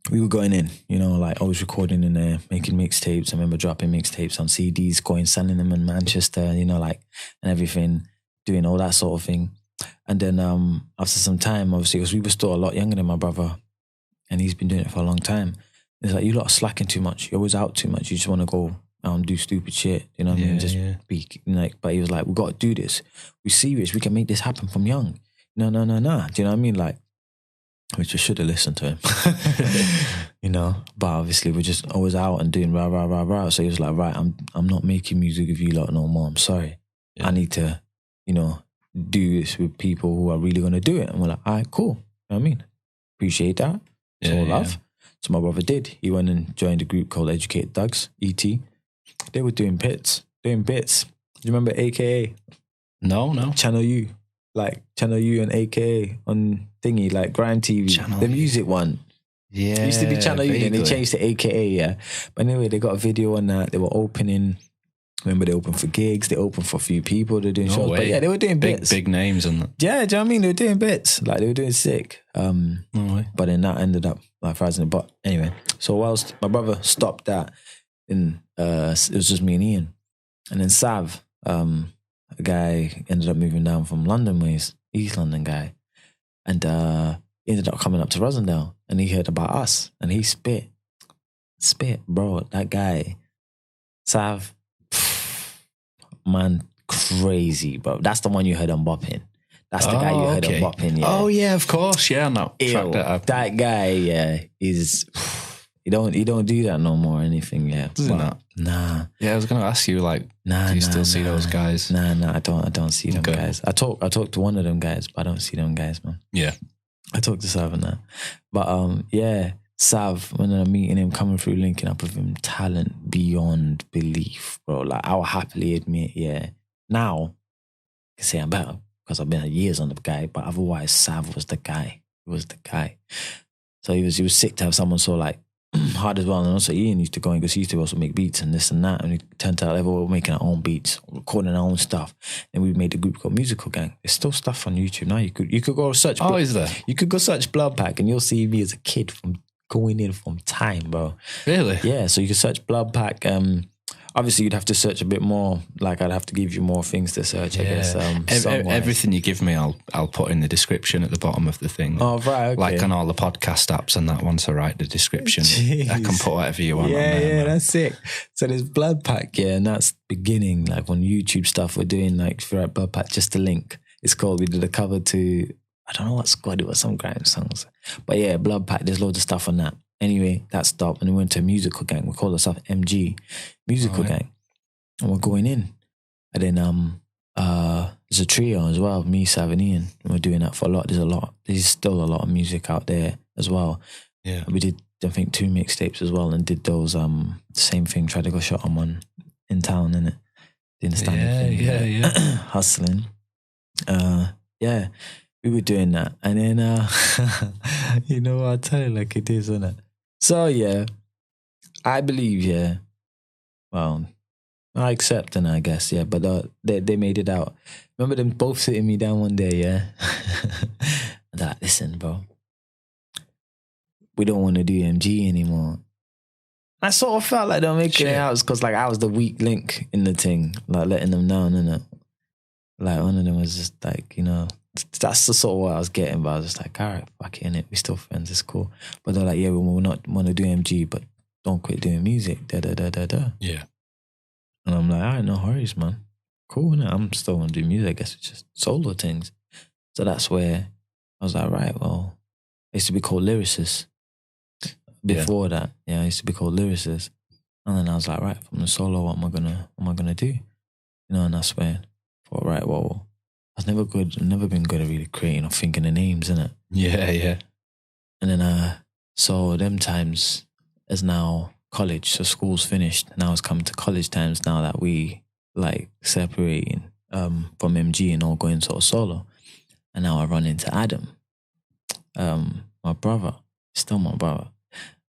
We were going in, you know, like always recording in there, making mixtapes. I remember dropping mixtapes on CDs, selling them in Manchester, you know, like, and everything, doing all that sort of thing. And then after some time, obviously, because we were still a lot younger than my brother, and he's been doing it for a long time. It's like, you lot are slacking too much. You're always out too much. You just want to go do stupid shit. You know what I mean? Just be like, but he was like, we got to do this. We're serious. We can make this happen from young. No. Do you know what I mean? Like, we just should have listened to him, you know. But obviously, we're just always out and doing rah. So he was like, right, I'm not making music with you lot no more. I'm sorry. Yeah. I need to, you know, do this with people who are really gonna do it. And we're like, all right, cool. You know what I mean? Appreciate that. It's all love. So my brother did. He went and joined a group called Educated Thugs, ET. They were doing bits. Do you remember AKA? No. Channel U. Like Channel U and AKA on thingy, like Grind TV. Channel the music one. Yeah. It used to be Channel U, then they changed to AKA, yeah. But anyway, they got a video on that. They were opening. Remember, they opened for gigs. They opened for a few people. They're doing shows. Way. But yeah, they were doing bits. Big names on that. Yeah, do you know what I mean? They were doing bits. Like, they were doing sick. No way. But then that ended up like frazzling. But anyway, so whilst my brother stopped that, and it was just me and Ian. And then Sav, a guy ended up moving down from London ways, East London guy. And he ended up coming up to Rosendale, and he heard about us, and he spit, bro. That guy, Sav, man, crazy, bro. That's the one you heard on bopping. That's the guy you heard on bopping. Yeah. Oh yeah, of course. Yeah, no. That guy, yeah, is. He don't do that no more or anything. Yeah, does he not? Nah. Yeah, I was gonna ask you, like, do you still see those guys? Nah, I don't see them guys. I talk to one of them guys, but I don't see them guys, man. Yeah, I talk to Sav and that. But yeah, Sav, when I'm meeting him, coming through, linking up with him, talent beyond belief, bro. Like, I'll happily admit, yeah. Now, I can say I'm better because I've been years on the guy, but otherwise, Sav was the guy. He was the guy. So he was sick to have someone so like hard as well. And also Ian used to go in because he used to also make beats and this and that. And it turned out everyone were making our own beats, recording our own stuff. And we made a group called Musical Gang. There's still stuff on YouTube now. You could go search. Oh, is there? You could go search Blood Pack and you'll see me as a kid from going in from time, bro. Really? Yeah. So you can search Blood Pack. Obviously, you'd have to search a bit more. Like, I'd have to give you more things to search, I guess. Everything you give me, I'll put in the description at the bottom of the thing. Oh, right, okay. Like on all the podcast apps and that one, so write the description. Jeez. I can put whatever you want on there. Yeah, that's sick. So there's Blood Pack, yeah, and that's beginning, like on YouTube stuff we're doing, like, if you write Blood Pack, just a link. It's called, we did a cover to, I don't know what squad it was, some grime songs. But yeah, Blood Pack, there's loads of stuff on that. Anyway, that stopped and we went to a Musical Gang. We called ourselves MG, Musical Gang. And we're going in. And then there's a trio as well, me, Sav and Ian. And we're doing that for a lot. There's still a lot of music out there as well. Yeah. We did, I think, 2 mixtapes as well and did those, same thing, tried to go shot on one in town, innit? Doing the standard thing. Yeah. Hustling. Yeah, we were doing that. And then, you know, I'll tell you like it is, innit? So, yeah, I believe, yeah. Well, I accept and I guess, yeah, but they made it out. Remember them both sitting me down one day, yeah? And like, listen, bro, we don't want to do MG anymore. I sort of felt like they were making it out because like I was the weak link in the thing, like letting them down, innit? Like one of them was just like, you know, that's the sort of what I was getting, but I was just like, all right, fuck it, innit? We're still friends, it's cool. But they're like, yeah, we not want to do MG, but don't quit doing music, da. Yeah. And I'm like, all right, no hurries, man. Cool, innit? I'm still going to do music. I guess it's just solo things. So that's where I was like, right, well, I used to be called Lyricist. Before that, I used to be called Lyricist. And then I was like, right, from the solo, what am I gonna do? You know, and that's where I thought, right, well, I've never been good at really creating or thinking of names, innit? Yeah. And then so them times is now college, so school's finished. Now it's coming to college times now that we like separating from MG and all going sort of solo. And now I run into Adam, my brother, still my brother.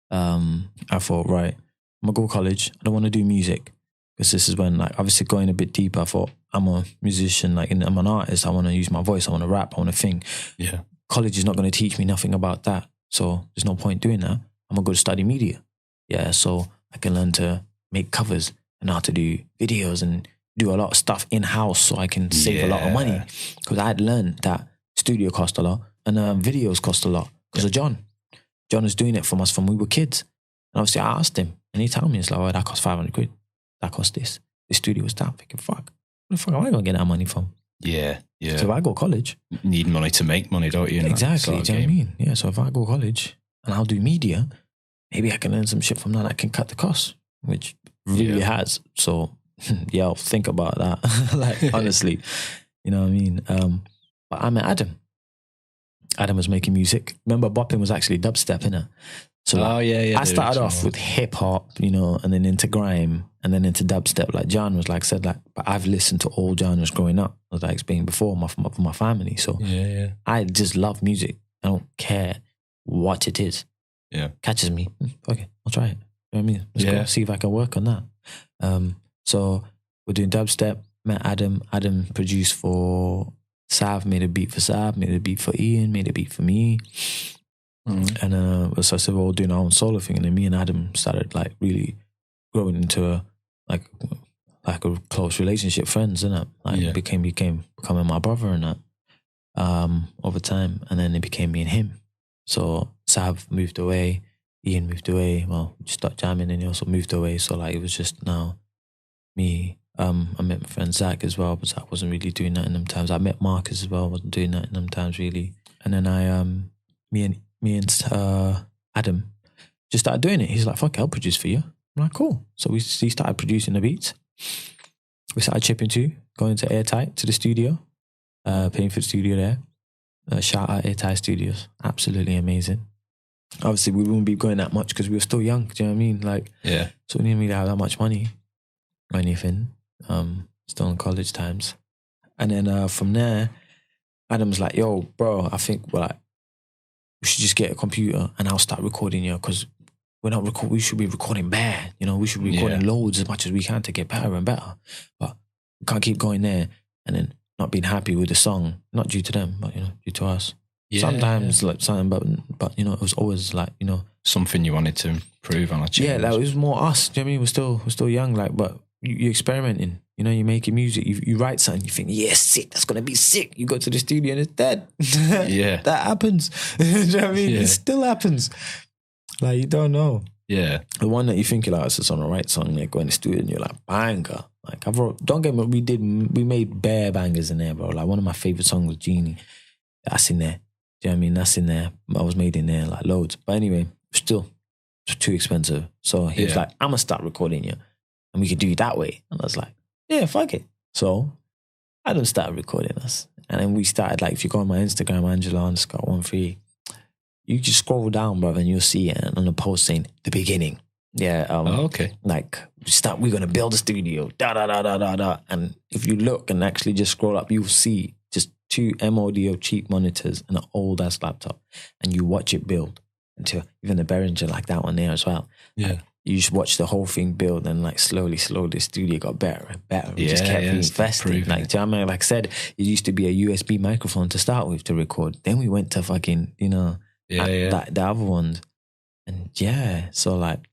I thought, right, I'm gonna go to college. I don't want to do music because this is when, like, obviously going a bit deeper, I thought I'm a musician, like, I'm an artist. I want to use my voice. I want to rap. I want to sing. Yeah. College is not going to teach me nothing about that. So there's no point doing that. I'm gonna go to study media. Yeah. So I can learn to make covers and how to do videos and do a lot of stuff in-house so I can save a lot of money. Because I had learned that studio cost a lot and videos cost a lot because of John. John was doing it from us from we were kids. And obviously I asked him and he told me, it's like, oh, that cost 500 quid. that cost this. The studio was that. I'm thinking, fuck, where the fuck am I going to get that money from? Yeah, yeah. So if I go to college... You need money to make money, don't you? Exactly, do you know what I mean? Yeah, so if I go to college and I'll do media, maybe I can earn some shit from that. I can cut the costs, which really has. So, yeah, I'll think about that. Like, honestly, you know what I mean? But I met Adam. Adam was making music. Remember, bopping was actually dubstep, innit? So I started off with hip hop, you know, and then into grime, and then into dubstep. Like John was like said, like, but I've listened to all genres growing up, as I explained before, for my family. So I just love music. I don't care what it is. Yeah, catches me. Okay, I'll try it. You know what I mean? Let's go see if I can work on that. So we're doing dubstep. Met Adam. Adam produced for Sav, made a beat for Sav, made a beat for Ian, made a beat for me. And so I said, we're all doing our own solo thing. And then me and Adam started like really growing into a close relationship, friends, innit? Like becoming my brother and that over time. And then it became me and him. So Sav moved away, Ian moved away. Well, we started jamming and he also moved away. So like it was just now me. I met my friend Zach as well, but Zach wasn't really doing that in them times. I met Marcus as well, wasn't doing that in them times really. And then me and Adam just started doing it. He's like, fuck it, I'll produce for you. I'm like, cool. So he started producing the beats. We started chipping to, going to Airtight, to the studio, paying for the studio there. Shout out Airtight Studios. Absolutely amazing. Obviously, we wouldn't be going that much because we were still young. Do you know what I mean? Like, so we didn't really have that much money or anything. Still in college times. And then from there, Adam's like, yo, bro, I think we should just get a computer and I'll start recording you because we should be recording bare. You know, we should be recording loads as much as we can to get better and better. But we can't keep going there and then not being happy with the song, not due to them, but, you know, due to us. Sometimes like something, but you know, it was always like, you know, something you wanted to improve on. Yeah, like it was more us. Do you know what I mean? We're still young, like, but you're experimenting. You know, you're making music. You write something. You think, yeah, sick. That's gonna be sick. You go to the studio and it's dead. Yeah, that happens. Do you know what I mean? It still happens. Like you don't know. Yeah, the one that you think like it's on the right song. They go in the studio and you're like banger. Like don't get me. We made bare bangers in there, bro. Like one of my favorite songs was Genie. That's in there. Do you know what I mean? That's in there. I was made in there like loads. But anyway, still too expensive. So he was like, I'm gonna start recording you. And we could do it that way. And I was like, yeah, fuck it. So Adam started recording us. And then we started, like, if you go on my Instagram, Angelo One3, you just scroll down, brother, and you'll see it on the post saying, the beginning. Yeah. Okay. Like, we're going to build a studio, da-da-da-da-da-da. And if you look and actually just scroll up, you'll see just 2 MODO cheap monitors and an old-ass laptop. And you watch it build until even the Behringer, like that one there as well. Yeah. Like, you just watch the whole thing build and like slowly, the studio got better and better. We just kept investing. Like, do you know what I mean? Like I said, it used to be a USB microphone to start with to record. Then we went to fucking, you know, the other ones. And so like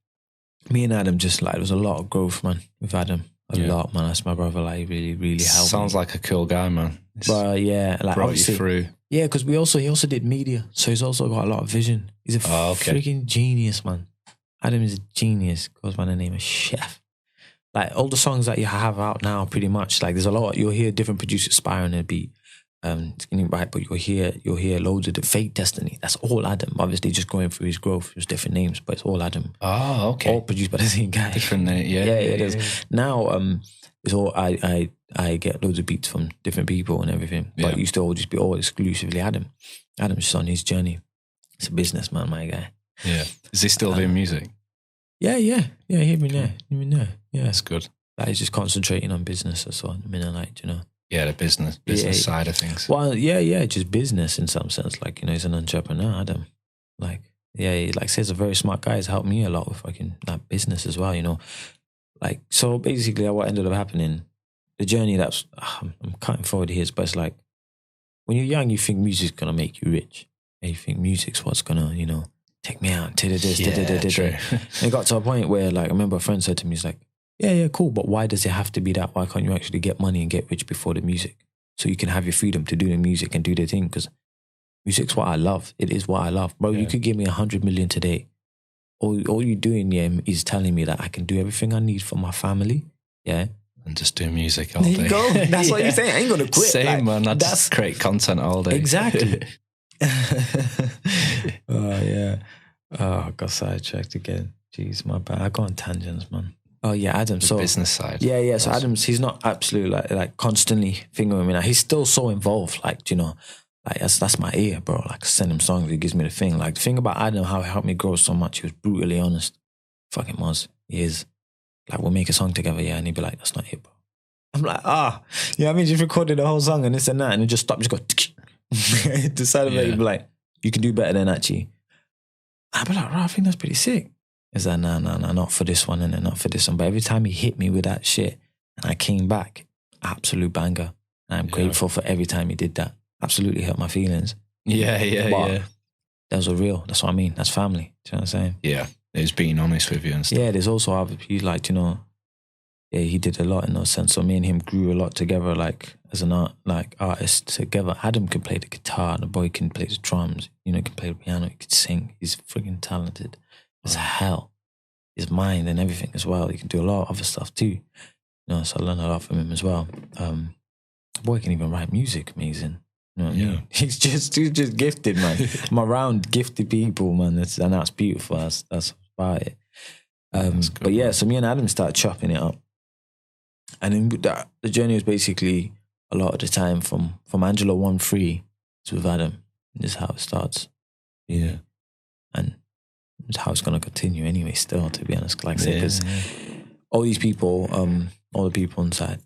me and Adam just like, there was a lot of growth, man, with Adam. A lot, man. That's my brother. Like, really, really helped. Sounds like a cool guy, man. But yeah, like brought you through. Yeah, because he also did media. So he's also got a lot of vision. He's a freaking genius, man. Adam is a genius, goes by the name of Chef. Like all the songs that you have out now, pretty much, like there's a lot. You'll hear different producers spire on a beat, right? But you'll hear loads of the Fate Destiny. That's all Adam. Obviously, just going through his growth, there's different names, but it's all Adam. Oh, okay. All produced by the same guy. Different name, it is. Now, it's all I get loads of beats from different people and everything, but it used to all just be all exclusively Adam. Adam's just on his journey. It's a businessman, my guy. Yeah. Is he still doing music? Yeah. Hear me there. Yeah. That's good. Like he's just concentrating on business or so. I mean, like, you know. Yeah, the business side of things. Well, just business in some sense. Like, you know, he's an entrepreneur, Adam. Like, he like says a very smart guy. He's helped me a lot with fucking like business as well, you know. Like, so basically what ended up happening, the journey I'm cutting forward here, but it's like, when you're young, you think music's going to make you rich. And you think music's what's going to, you know, take me out to this. And it got to a point where, like, I remember a friend said to me, he's like, yeah, cool, but why does it have to be that? Why can't you actually get money and get rich before the music? So you can have your freedom to do the music and do the thing, because music's what I love. It is what I love. Bro, you could give me 100 million today. All you're doing, is telling me that I can do everything I need for my family Yeah. And just do music all There day. you go. That's what you're saying. I ain't gonna quit. Same, man. I just create content all day. Exactly. Oh yeah. Oh, I got sidetracked again. Jeez, my bad. I go on tangents, man. Oh yeah, Adam. The so business side. Yeah. So Adam's, he's not absolutely like constantly fingering me now. He's still so involved. Like, you know, like that's my ear, bro. Like, I send him songs. He gives me the thing. Like, the thing about Adam, how he helped me grow so much. He was brutally honest. Fucking was. He is. Like, we'll make a song together, yeah, and he'd be like, "That's not it, bro." I'm like, yeah, I mean, just recorded the whole song and this and that, and it just stopped, just go, decided that he'd be like, "You can do better than that, G." I'd be like, "Right, I think that's pretty sick." He's like, nah, not for this one, and then not for this one. But every time he hit me with that shit, and I came back, absolute banger. And I'm grateful for every time he did that. Absolutely hurt my feelings. Yeah. Those are real. That's what I mean. That's family. Do you know what I'm saying? Yeah. He was being honest with you and stuff. Yeah, there's also other people, like, you know, yeah, he did a lot in that sense. So me and him grew a lot together, like, as an artist together. Adam can play the guitar, the boy can play the drums, you know, he can play the piano, he can sing. He's freaking talented as hell. His mind and everything as well. He can do a lot of other stuff too. You know, so I learned a lot from him as well. The boy can even write music, amazing. You know what I mean? He's just gifted, man. I'm around gifted people, man. And that's beautiful. That's about it. But yeah, so me and Adam started chopping it up. And then the journey was basically a lot of the time from Angelo One3 to with Adam. This is how it starts. Yeah. And it's how it's going to continue anyway, still, to be honest. Like I said, because all these people, all the people inside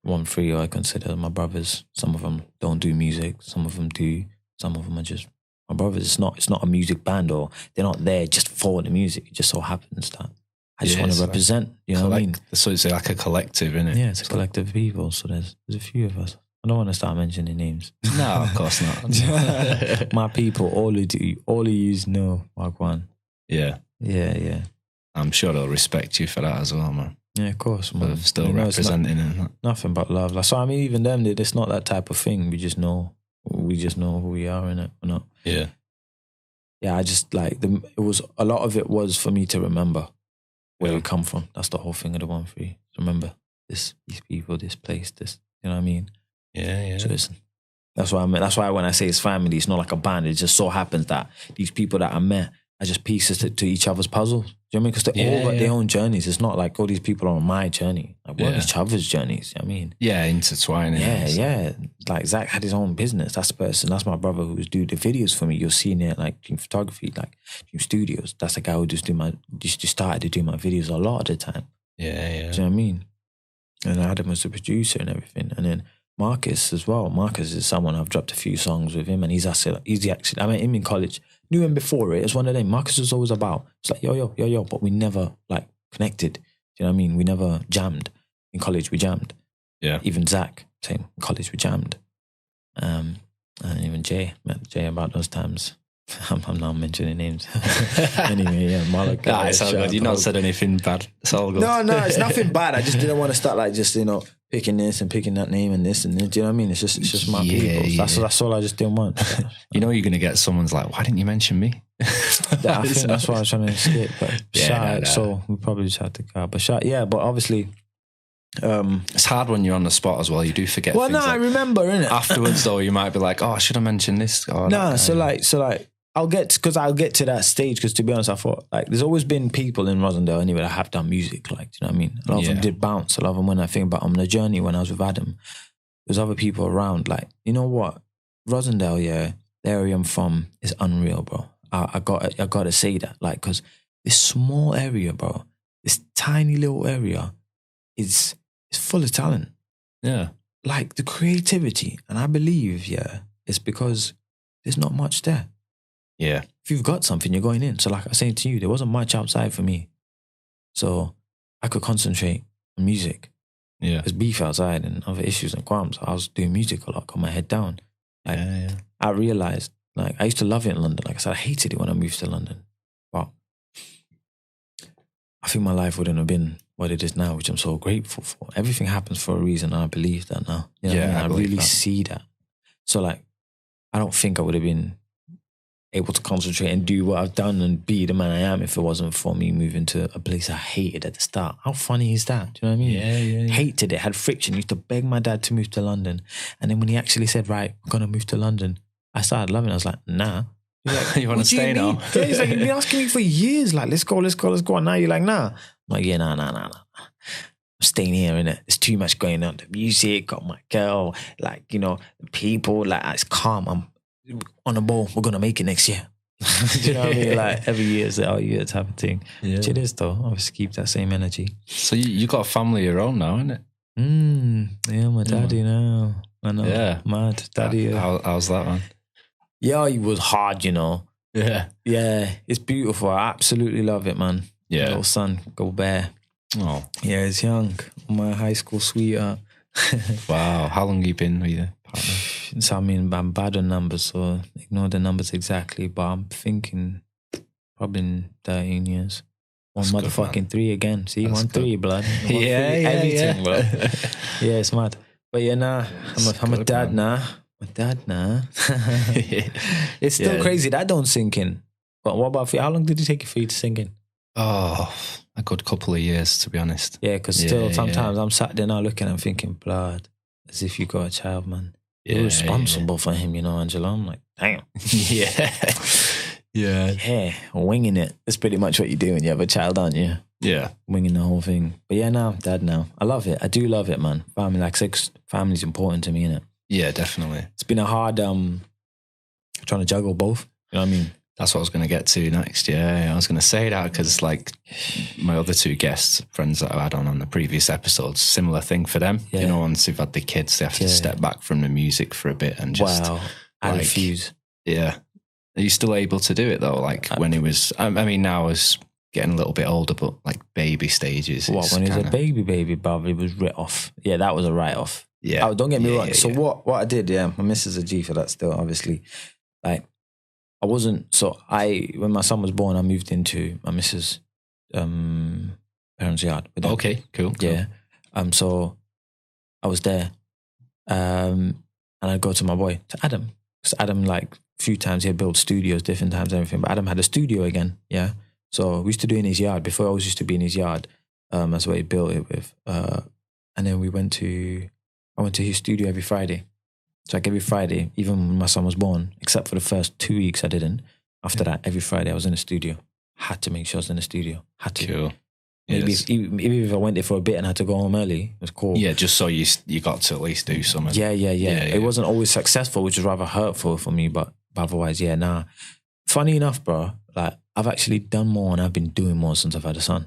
One3, I consider my brothers. Some of them don't do music. Some of them do. Some of them are just my brothers. It's not a music band, or they're not there just for the music. It just so happens that I just want to represent, you know what I mean? So it's like a collective, isn't it? Yeah, it's a collective of people. So there's a few of us. I don't want to start mentioning names. No, of course not. My people, all of you know Wagwan. Yeah. Yeah. I'm sure they'll respect you for that as well, man. Yeah, of course, man. For still representing it. Nothing but love. Like, so I mean, even them, it's not that type of thing. We just know who we are in it or not. Yeah. Yeah, I just like it was a lot of it was for me to remember where we come from. That's the whole thing of the 1-3. Remember these people, this place, this, you know what I mean? Yeah. So that's why that's why when I say it's family, it's not like a band. It just so happens that these people that I met are just pieces to each other's puzzles. Do you know what I mean? Because they're all got their own journeys. It's not like all these people are on my journey. Like, we're on each other's journeys. You know what I mean? Yeah, intertwining. Yeah. Like, Zach had his own business. That's the person. That's my brother who was doing the videos for me. You'll see in it, like, Dream Photography, like, Dream Studios. That's the guy who just started to do my videos a lot of the time. Yeah. Do you know what I mean? And Adam was the producer and everything. And then Marcus as well. Marcus is someone I've dropped a few songs with him, and he's actually, I met him in college. Knew him before it. It's one of them. Marcus was always about. It's like, yo, but we never, like, connected. Do you know what I mean? We never jammed. In college, we jammed. Yeah. Even Zach, same. In college, we jammed. And even Jay. Met Jay about those times. I'm not mentioning names. Anyway, yeah, Malak. Nah, it's all good. You've not said anything bad. It's all good. No, it's nothing bad. I just didn't want to start, like, just, you know, picking this and picking that name and this and this. Do you know what I mean? It's just my people. That's all I just didn't want. You know you're going to get someone's like, why didn't you mention me? I think that's why I was trying to escape. But so we probably just had to go. But but obviously... it's hard when you're on the spot as well. You do forget things. I remember, innit? Afterwards, though, you might be like, oh, I should have mentioned this. So I'll get to that stage, because, to be honest, I thought, like, there's always been people in Rosendale anyway that have done music, like, do you know what I mean? A lot of them did bounce. A lot of them, when I think about the journey when I was with Adam, there's other people around. Like, you know what? Rosendale, the area I'm from is unreal, bro. I gotta say that, like, because this small area, bro, this tiny little area is full of talent. Yeah. Like, the creativity, and I believe, it's because there's not much there. Yeah. If you've got something, you're going in. So, like I was saying to you, there wasn't much outside for me. So I could concentrate on music. Yeah. There's beef outside and other issues and qualms. I was doing music a lot, got my head down. Like, I realized, like, I used to love it in London. Like I said, I hated it when I moved to London. But I think my life wouldn't have been what it is now, which I'm so grateful for. Everything happens for a reason, and I believe that now. You know what I mean? I really see that. So, like, I don't think I would have been able to concentrate and do what I've done and be the man I am if it wasn't for me moving to a place I hated at the start. How funny is that? Do you know what I mean? Yeah. Hated it, had friction, used to beg my dad to move to London. And then when he actually said, right, I'm going to move to London, I started loving it. I was like, nah. Like, you want to stay now? Yeah, he's like, you've been asking me for years, like, let's go. And now you're like, nah. I'm like, yeah, nah. I'm staying here, innit? There's too much going on. The music, got my girl, like, you know, the people, like, it's calm. I'm on the ball. We're going to make it next year. Do you know what I mean? Like, every year is our year type of thing. Yeah. Which it is, though. Obviously, keep that same energy. So you got a family of your own now, innit? Yeah, my daddy now. I know. Yeah. Mad. Daddy. How's that, man? Yeah, it was hard, you know. Yeah. Yeah, it's beautiful. I absolutely love it, man. Yeah. Little son, go bear. Oh. Yeah, he's young. My high school sweetheart. Wow. How long have you been with your partner? So, I mean, I'm bad on numbers, so ignore the numbers exactly, but I'm thinking probably 13 years. One That's motherfucking good, 3 again. See, That's 1 3, blood. Everything, bro. Yeah, it's mad. But yeah, nah, I'm a dad now. My dad now. It's still crazy. That don't sink in. But what about for you? How long did it take you for you to sink in? Oh, a good couple of years, to be honest. Yeah, because still sometimes I'm sat there now looking and thinking, blood, as if you got a child, man. You're responsible for him, you know, Angelo. I'm like, damn. Yeah, winging it. That's pretty much what you do when you have a child, aren't you? Yeah. Winging the whole thing. But yeah, now, dad now. I love it. I do love it, man. Family, like family's important to me, innit? Yeah, definitely. It's been a hard trying to juggle both. You know what I mean? That's what I was going to get to next. Yeah, I was going to say that because, like, my other two guests, friends that I had on the previous episodes, similar thing for them. Yeah. You know, once they've had the kids, they have to step back from the music for a bit and just I refuse. Yeah. Are you still able to do it though? Like when he was, I mean, now I was getting a little bit older, but like baby stages. What, when he was a baby, bruv, it was writ off. Yeah, that was a write off. Yeah. Oh, don't get me wrong. So what I did, my missus a G for that still, obviously. Like, I wasn't, when my son was born, I moved into my missus' parents' yard. Okay, cool. Yeah. So I was there. And I'd go to my boy, to Adam. Because Adam, like, a few times he'd build studios, different times, everything. But Adam had a studio again, yeah. So we used to do it in his yard. Before I always used to be in his yard. That's what he built it with. And then I went to his studio every Friday. So like every Friday, even when my son was born, except for the first 2 weeks I didn't. After that, every Friday I was in the studio. Had to make sure I was in the studio. Had to. Cool. Maybe if I went there for a bit and had to go home early, it was cool. Yeah, just so you got to at least do something. Yeah. It wasn't always successful, which was rather hurtful for me, but otherwise, nah. Funny enough, bro, like I've actually done more and I've been doing more since I've had a son.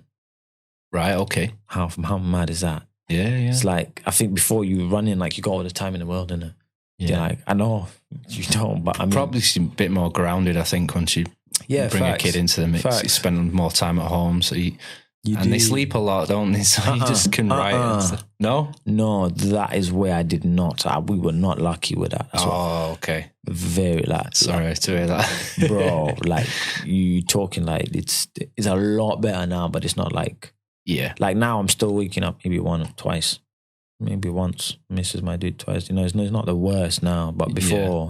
Right, okay. How mad is that? Yeah. It's like, I think before you run in, like you got all the time in the world, innit? Yeah. Like, I know you don't, but I mean, probably a bit more grounded, I think, once you bring a kid into the mix. You spend more time at home, so they sleep a lot, don't they? So you just can write and stuff. No, that is where I did not. We were not lucky with that. That's okay. Very sorry to hear that, bro. Like you talking like it's a lot better now, but it's not like Like now, I'm still waking up maybe twice. Maybe once, Mrs. might do it twice. You know, it's not the worst now. But before,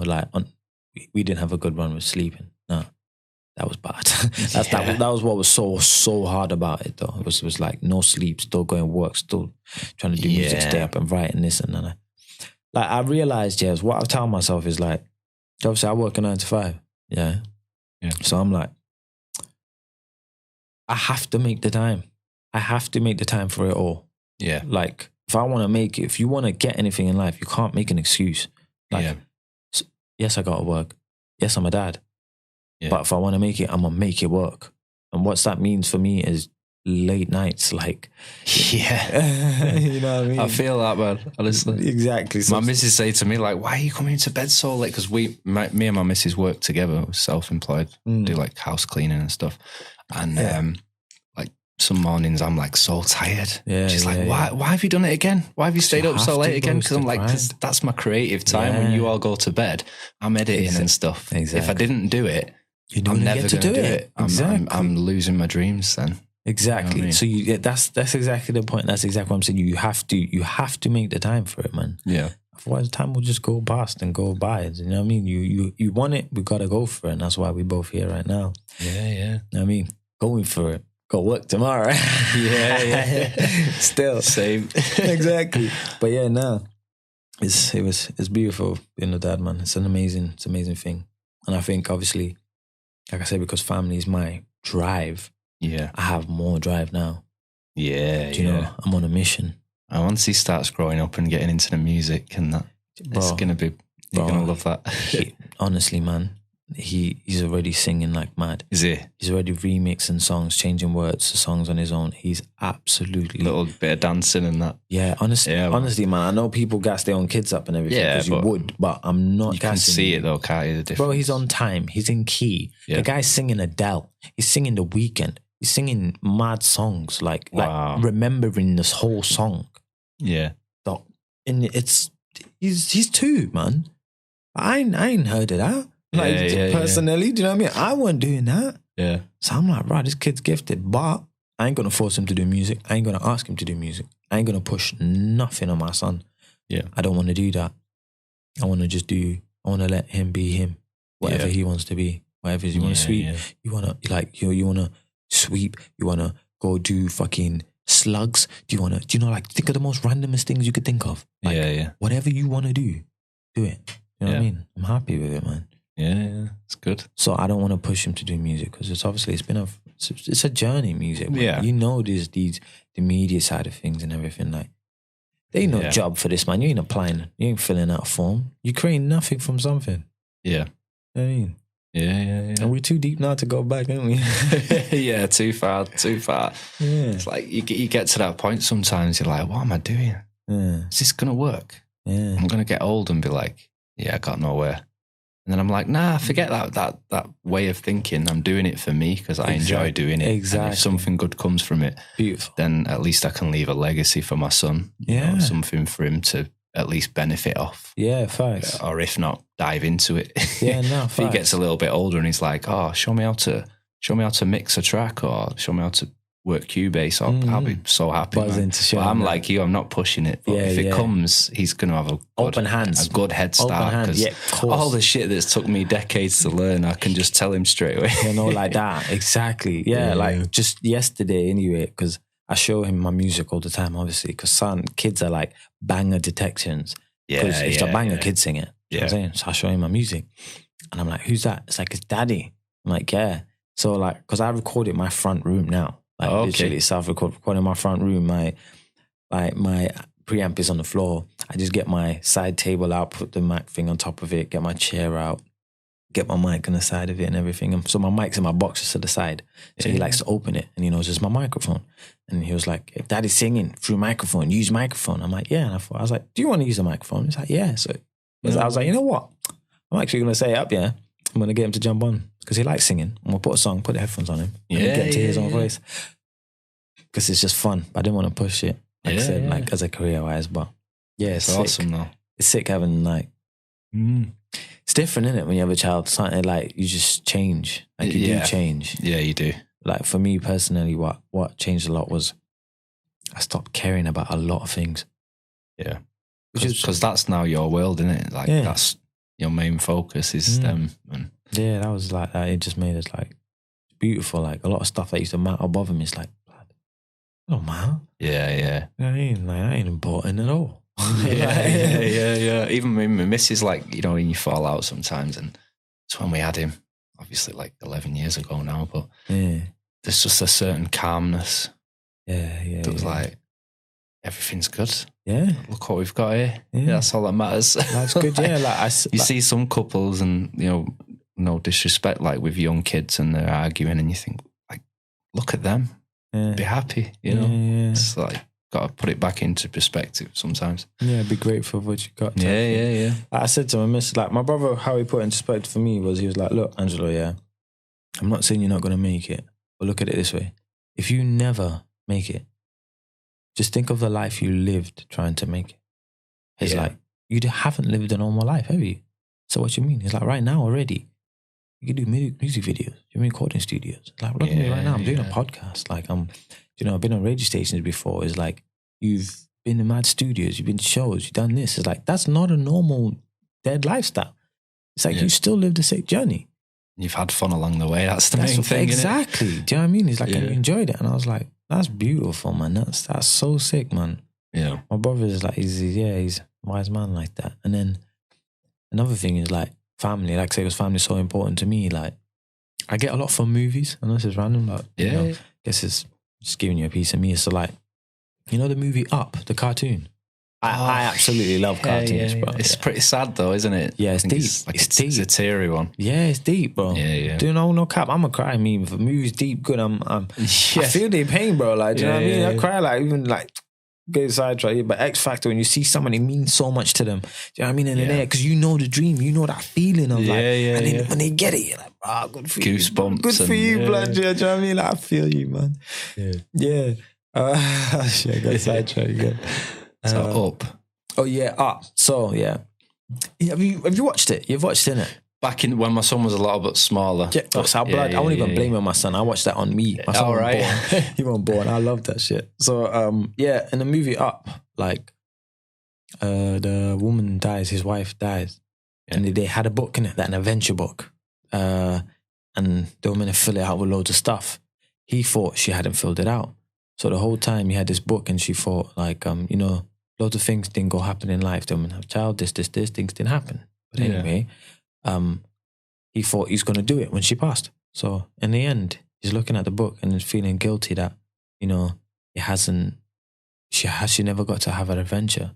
we didn't have a good run with sleeping. No, that was bad. That was what was so hard about it, though. It was like no sleep, still going to work, still trying to do music, stay up and write and this and that. Like I realized, what I tell myself is like, obviously I work a 9 to 5. Yeah. So I'm like, I have to make the time. I have to make the time for it all. Yeah. Like, if I want to make it, if you want to get anything in life, you can't make an excuse. Like, yes, I got to work. Yes, I'm a dad. Yeah. But if I want to make it, I'm going to make it work. And what that means for me is late nights. Like, you know what I mean? I feel that, man, honestly. Exactly. My missus say to me, like, why are you coming to bed so late? Because me and my missus work together, we're self-employed, do like house cleaning and stuff. And some mornings I'm like so tired. She's like, why have you done it again? Why have you stayed up so late again? Because I'm like, that's my creative time. When you all go to bed, I'm editing and stuff. Exactly. If I didn't do it, I'm never going to do it. I'm losing my dreams then. Exactly. You know what I mean? So that's exactly the point. That's exactly what I'm saying. You have to make the time for it, man. Yeah. Otherwise, time will just go past and go by. You know what I mean? You want it, we gotta go for it, and that's why we both here right now. Yeah, yeah. You know what I mean? Going for it. Go work tomorrow. Yeah. Still. Same. Exactly. But yeah, no. It's beautiful being a dad, man. It's an amazing thing. And I think obviously, like I said, because family is my drive, Yeah. I have more drive now. Yeah, Do you know? I'm on a mission. And once he starts growing up and getting into the music and that, it's gonna be, you're gonna love that. Honestly, man, he's already singing like mad. Is he? He's already remixing songs, changing words to songs on his own. He's absolutely... Little bit of dancing and that. Yeah, honestly, man, I know people gas their own kids up and everything, because you would, but I'm not you can see it though, can't you, the difference? Bro, he's on time. He's in key. Yeah. The guy's singing Adele. He's singing The Weeknd. He's singing mad songs, like remembering this whole song. Yeah. And he's 2, man. I ain't heard of that. Like, personally, do you know what I mean? I wasn't doing that. Yeah. So I'm like, right, this kid's gifted, but I ain't gonna force him to do music. I ain't gonna ask him to do music. I ain't gonna push nothing on my son. Yeah. I don't want to do that. I want to let him be him, whatever he wants to be. Whatever you want to sweep, you want to you want to sweep, you want to go do fucking slugs. Do you know, like, think of the most randomest things you could think of. Like, whatever you want to do it. You know what I mean? I'm happy with it, man. Yeah, it's good. So I don't want to push him to do music, because it's a journey, music. Man. Yeah, you know, there's the media side of things and everything. Like, there ain't no job for this, man. You ain't applying. You ain't filling out a form. You creating nothing from something. Yeah, you know what I mean. Yeah. And we're too deep now to go back, aren't we? Yeah, too far. Yeah. It's like you get to that point sometimes. You're like, what am I doing? Yeah. Is this gonna work? Yeah. I'm gonna get old and be like, yeah, I got nowhere. And then I'm like, nah, forget that way of thinking. I'm doing it for me because I enjoy doing it. Exactly. And if something good comes from it, beautiful, then at least I can leave a legacy for my son. Yeah. You know, something for him to at least benefit off. Yeah, facts. Or if not, dive into it. Yeah, no, if he gets a little bit older and he's like, oh, show me how to mix a track, or show me how to work Cubase, I'll be so happy. But I'm like you, I'm not pushing it. But if it comes, he's going to have a good head start. Because all the shit that's took me decades to learn, I can just tell him straight away. You know, like that. Exactly. Yeah, like just yesterday anyway, because I show him my music all the time, obviously, because kids are like banger detections. Because if it's a banger, kids sing it. You know what I'm saying? So I show him my music. And I'm like, who's that? It's like, it's daddy. I'm like, yeah. So like, because I recorded my front room now. Like literally self-recording my front room. My preamp is on the floor. I just get my side table out, put the mic thing on top of it, get my chair out, get my mic on the side of it and everything. And so my mic's in my boxes to the side. So he likes to open it and he knows it's my microphone. And he was like, if daddy's singing through microphone, use microphone. I'm like, yeah. And I was like, do you want to use a microphone? He's like, yeah. So I was like, you know what? I'm actually going to say it up, yeah. I'm going to get him to jump on because he likes singing. I'm going to put a song, put the headphones on him, and get to hear his own voice. Because it's just fun. But I didn't want to push it, like I said, like as a career-wise. But yeah, it's awesome though. It's sick having like... It's different, isn't it, when you have a child? Something like you just change. Like you do change. Yeah, you do. Like for me personally, what changed a lot was I stopped caring about a lot of things. Yeah. Because that's now your world, isn't it? Like that's your main focus is them. And yeah, that was like that. It just made it like beautiful. Like a lot of stuff that used to matter above him is like, oh man. Yeah. You know what I mean? Like that ain't important at all. Yeah. Even when my missus, like, you know, when you fall out sometimes, and it's when we had him, obviously like 11 years ago now, but there's just a certain calmness. Yeah. It was like, everything's good. Yeah. Look what we've got here. Yeah, that's all that matters. That's good, yeah. Like you see some couples and, you know, no disrespect, like with young kids and they're arguing and you think, like, look at them. Yeah. Be happy, you know? Yeah. It's like, got to put it back into perspective sometimes. Yeah, be grateful for what you got. Yeah. Like I said to my like my brother, how he put it into perspective for me was, he was like, look, Angelo, I'm not saying you're not going to make it, but look at it this way. If you never make it, just think of the life you lived trying to make it. It's like, you haven't lived a normal life, have you? So what you mean? It's like right now already, You can do music videos. You're in recording studios. Like, look at me right now. I'm doing a podcast. Like, I've been on radio stations before. It's like, you've been in mad studios. You've been to shows. You've done this. It's like, that's not a normal dead lifestyle. It's like, you still live the same journey. You've had fun along the way. That's the main thing. Exactly. Do you know what I mean? It's like, I enjoyed it. And I was like, that's beautiful, man. That's so sick, man. Yeah. My brother is like, he's a wise man like that. And then another thing is like family. Like I say, because family is so important to me. Like, I get a lot from movies. I know this is random, but I guess it's just giving you a piece of me. So like, you know the movie Up, the cartoon? I absolutely love cartoons, bro. It's pretty sad though, isn't it? Yeah, it's deep. It's deep. It's a teary one. Yeah, it's deep, bro. Yeah. Do no cap. I'm a cry. I mean, if a movie's deep, good. I feel their pain, bro. Like, do you know what I mean? I cry, like, even like, get sidetracked. But X Factor, when you see someone, it means so much to them. Do you know what I mean? And they're there because you know the dream, you know that feeling of like, and then when they get it, you're like, good for you. Goosebumps. Good for you, blood. Do you know what I mean? Like, I feel you, man. Yeah. Shit, I got sidetracked again. So Up. Oh yeah, Up. So yeah. Have you watched it? You've watched it, innit? Back in when my son was a little bit smaller. Yeah, I won't even blame it on my son. I watched that on me. My son was born. He wasn't born. I love that shit. So in the movie Up, like the woman dies, his wife dies. And they had a book in it, an adventure book. And they were meant to fill it out with loads of stuff. He thought she hadn't filled it out. So the whole time he had this book and she thought like, loads of things didn't go happen in life. They were meant to have a child, this, things didn't happen. But anyway, he thought he's going to do it when she passed. So in the end, he's looking at the book and is feeling guilty that, she never got to have an adventure.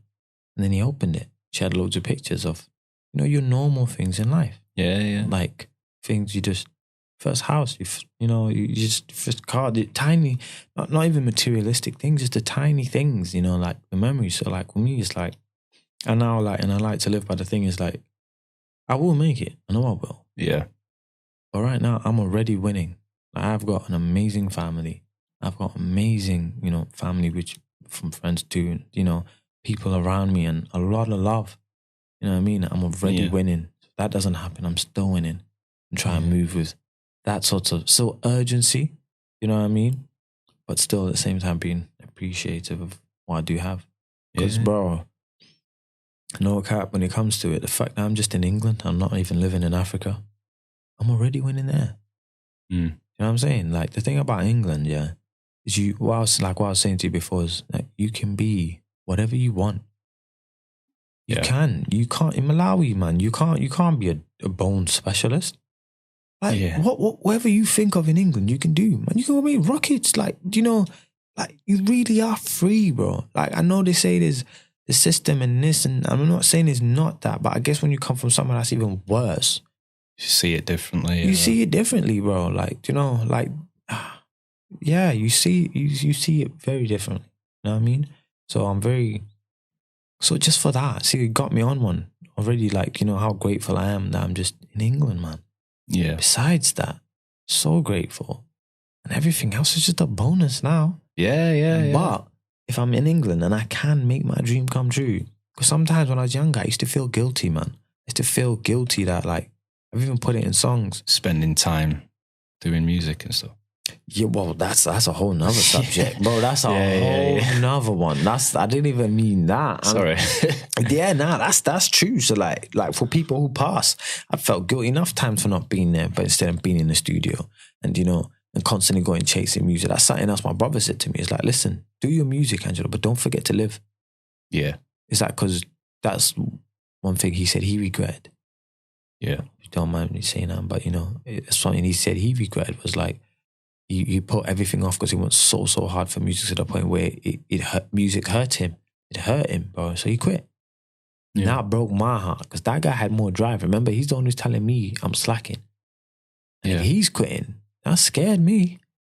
And then he opened it. She had loads of pictures of, your normal things in life. Yeah. Like things you just, first house, you just first car, the tiny, not even materialistic things, just the tiny things, like the memories. So like for me, it's like, I like to live by the thing is like, I will make it. I know I will. Yeah. But right now, I'm already winning. I've got an amazing family. I've got amazing, family, which from friends to, people around me and a lot of love. You know what I mean? I'm already winning. If that doesn't happen, I'm still winning and try and move with that sort of urgency, you know what I mean? But still at the same time being appreciative of what I do have. Because, bro, no cap, when it comes to it, the fact that I'm just in England, I'm not even living in Africa, I'm already winning there. You know what I'm saying? Like, the thing about England, is what I was saying to you before is like, you can be whatever you want. You can. You can't, in Malawi, man, you can't be a bone specialist. Like, whatever you think of in England, you can do, man. You can be rockets. Like, like, you really are free, bro. Like, I know they say there's the system and this, and I'm not saying it's not that, but I guess when you come from somewhere that's even worse, you see it differently. You see it differently, bro. Like, you see it very differently. You know what I mean? So just for that, see, it got me on one already. Like, how grateful I am that I'm just in England, man. Yeah. Besides that, so grateful. And everything else is just a bonus now. Yeah. But if I'm in England and I can make my dream come true, because sometimes when I was younger, I used to feel guilty, man. I used to feel guilty that, like, I've even put it in songs. Spending time doing music and stuff. Yeah, well, that's a whole nother subject, bro. That's a whole nother one. I didn't even mean that. Sorry. That's true. So like for people who pass, I felt guilty enough times for not being there, but instead of being in the studio and and constantly going chasing music. That's something else my brother said to me. It's like, listen, do your music, Angelo, but don't forget to live. Yeah. It's like, because that's one thing he said he regretted. Yeah. You don't mind me saying that, but it's something he said he regretted was like, he put everything off because he went so hard for music to the point where music hurt him. It hurt him, bro. So he quit. Yeah. Now it broke my heart because that guy had more drive. Remember, he's the one who's telling me I'm slacking. And if he's quitting, that scared me.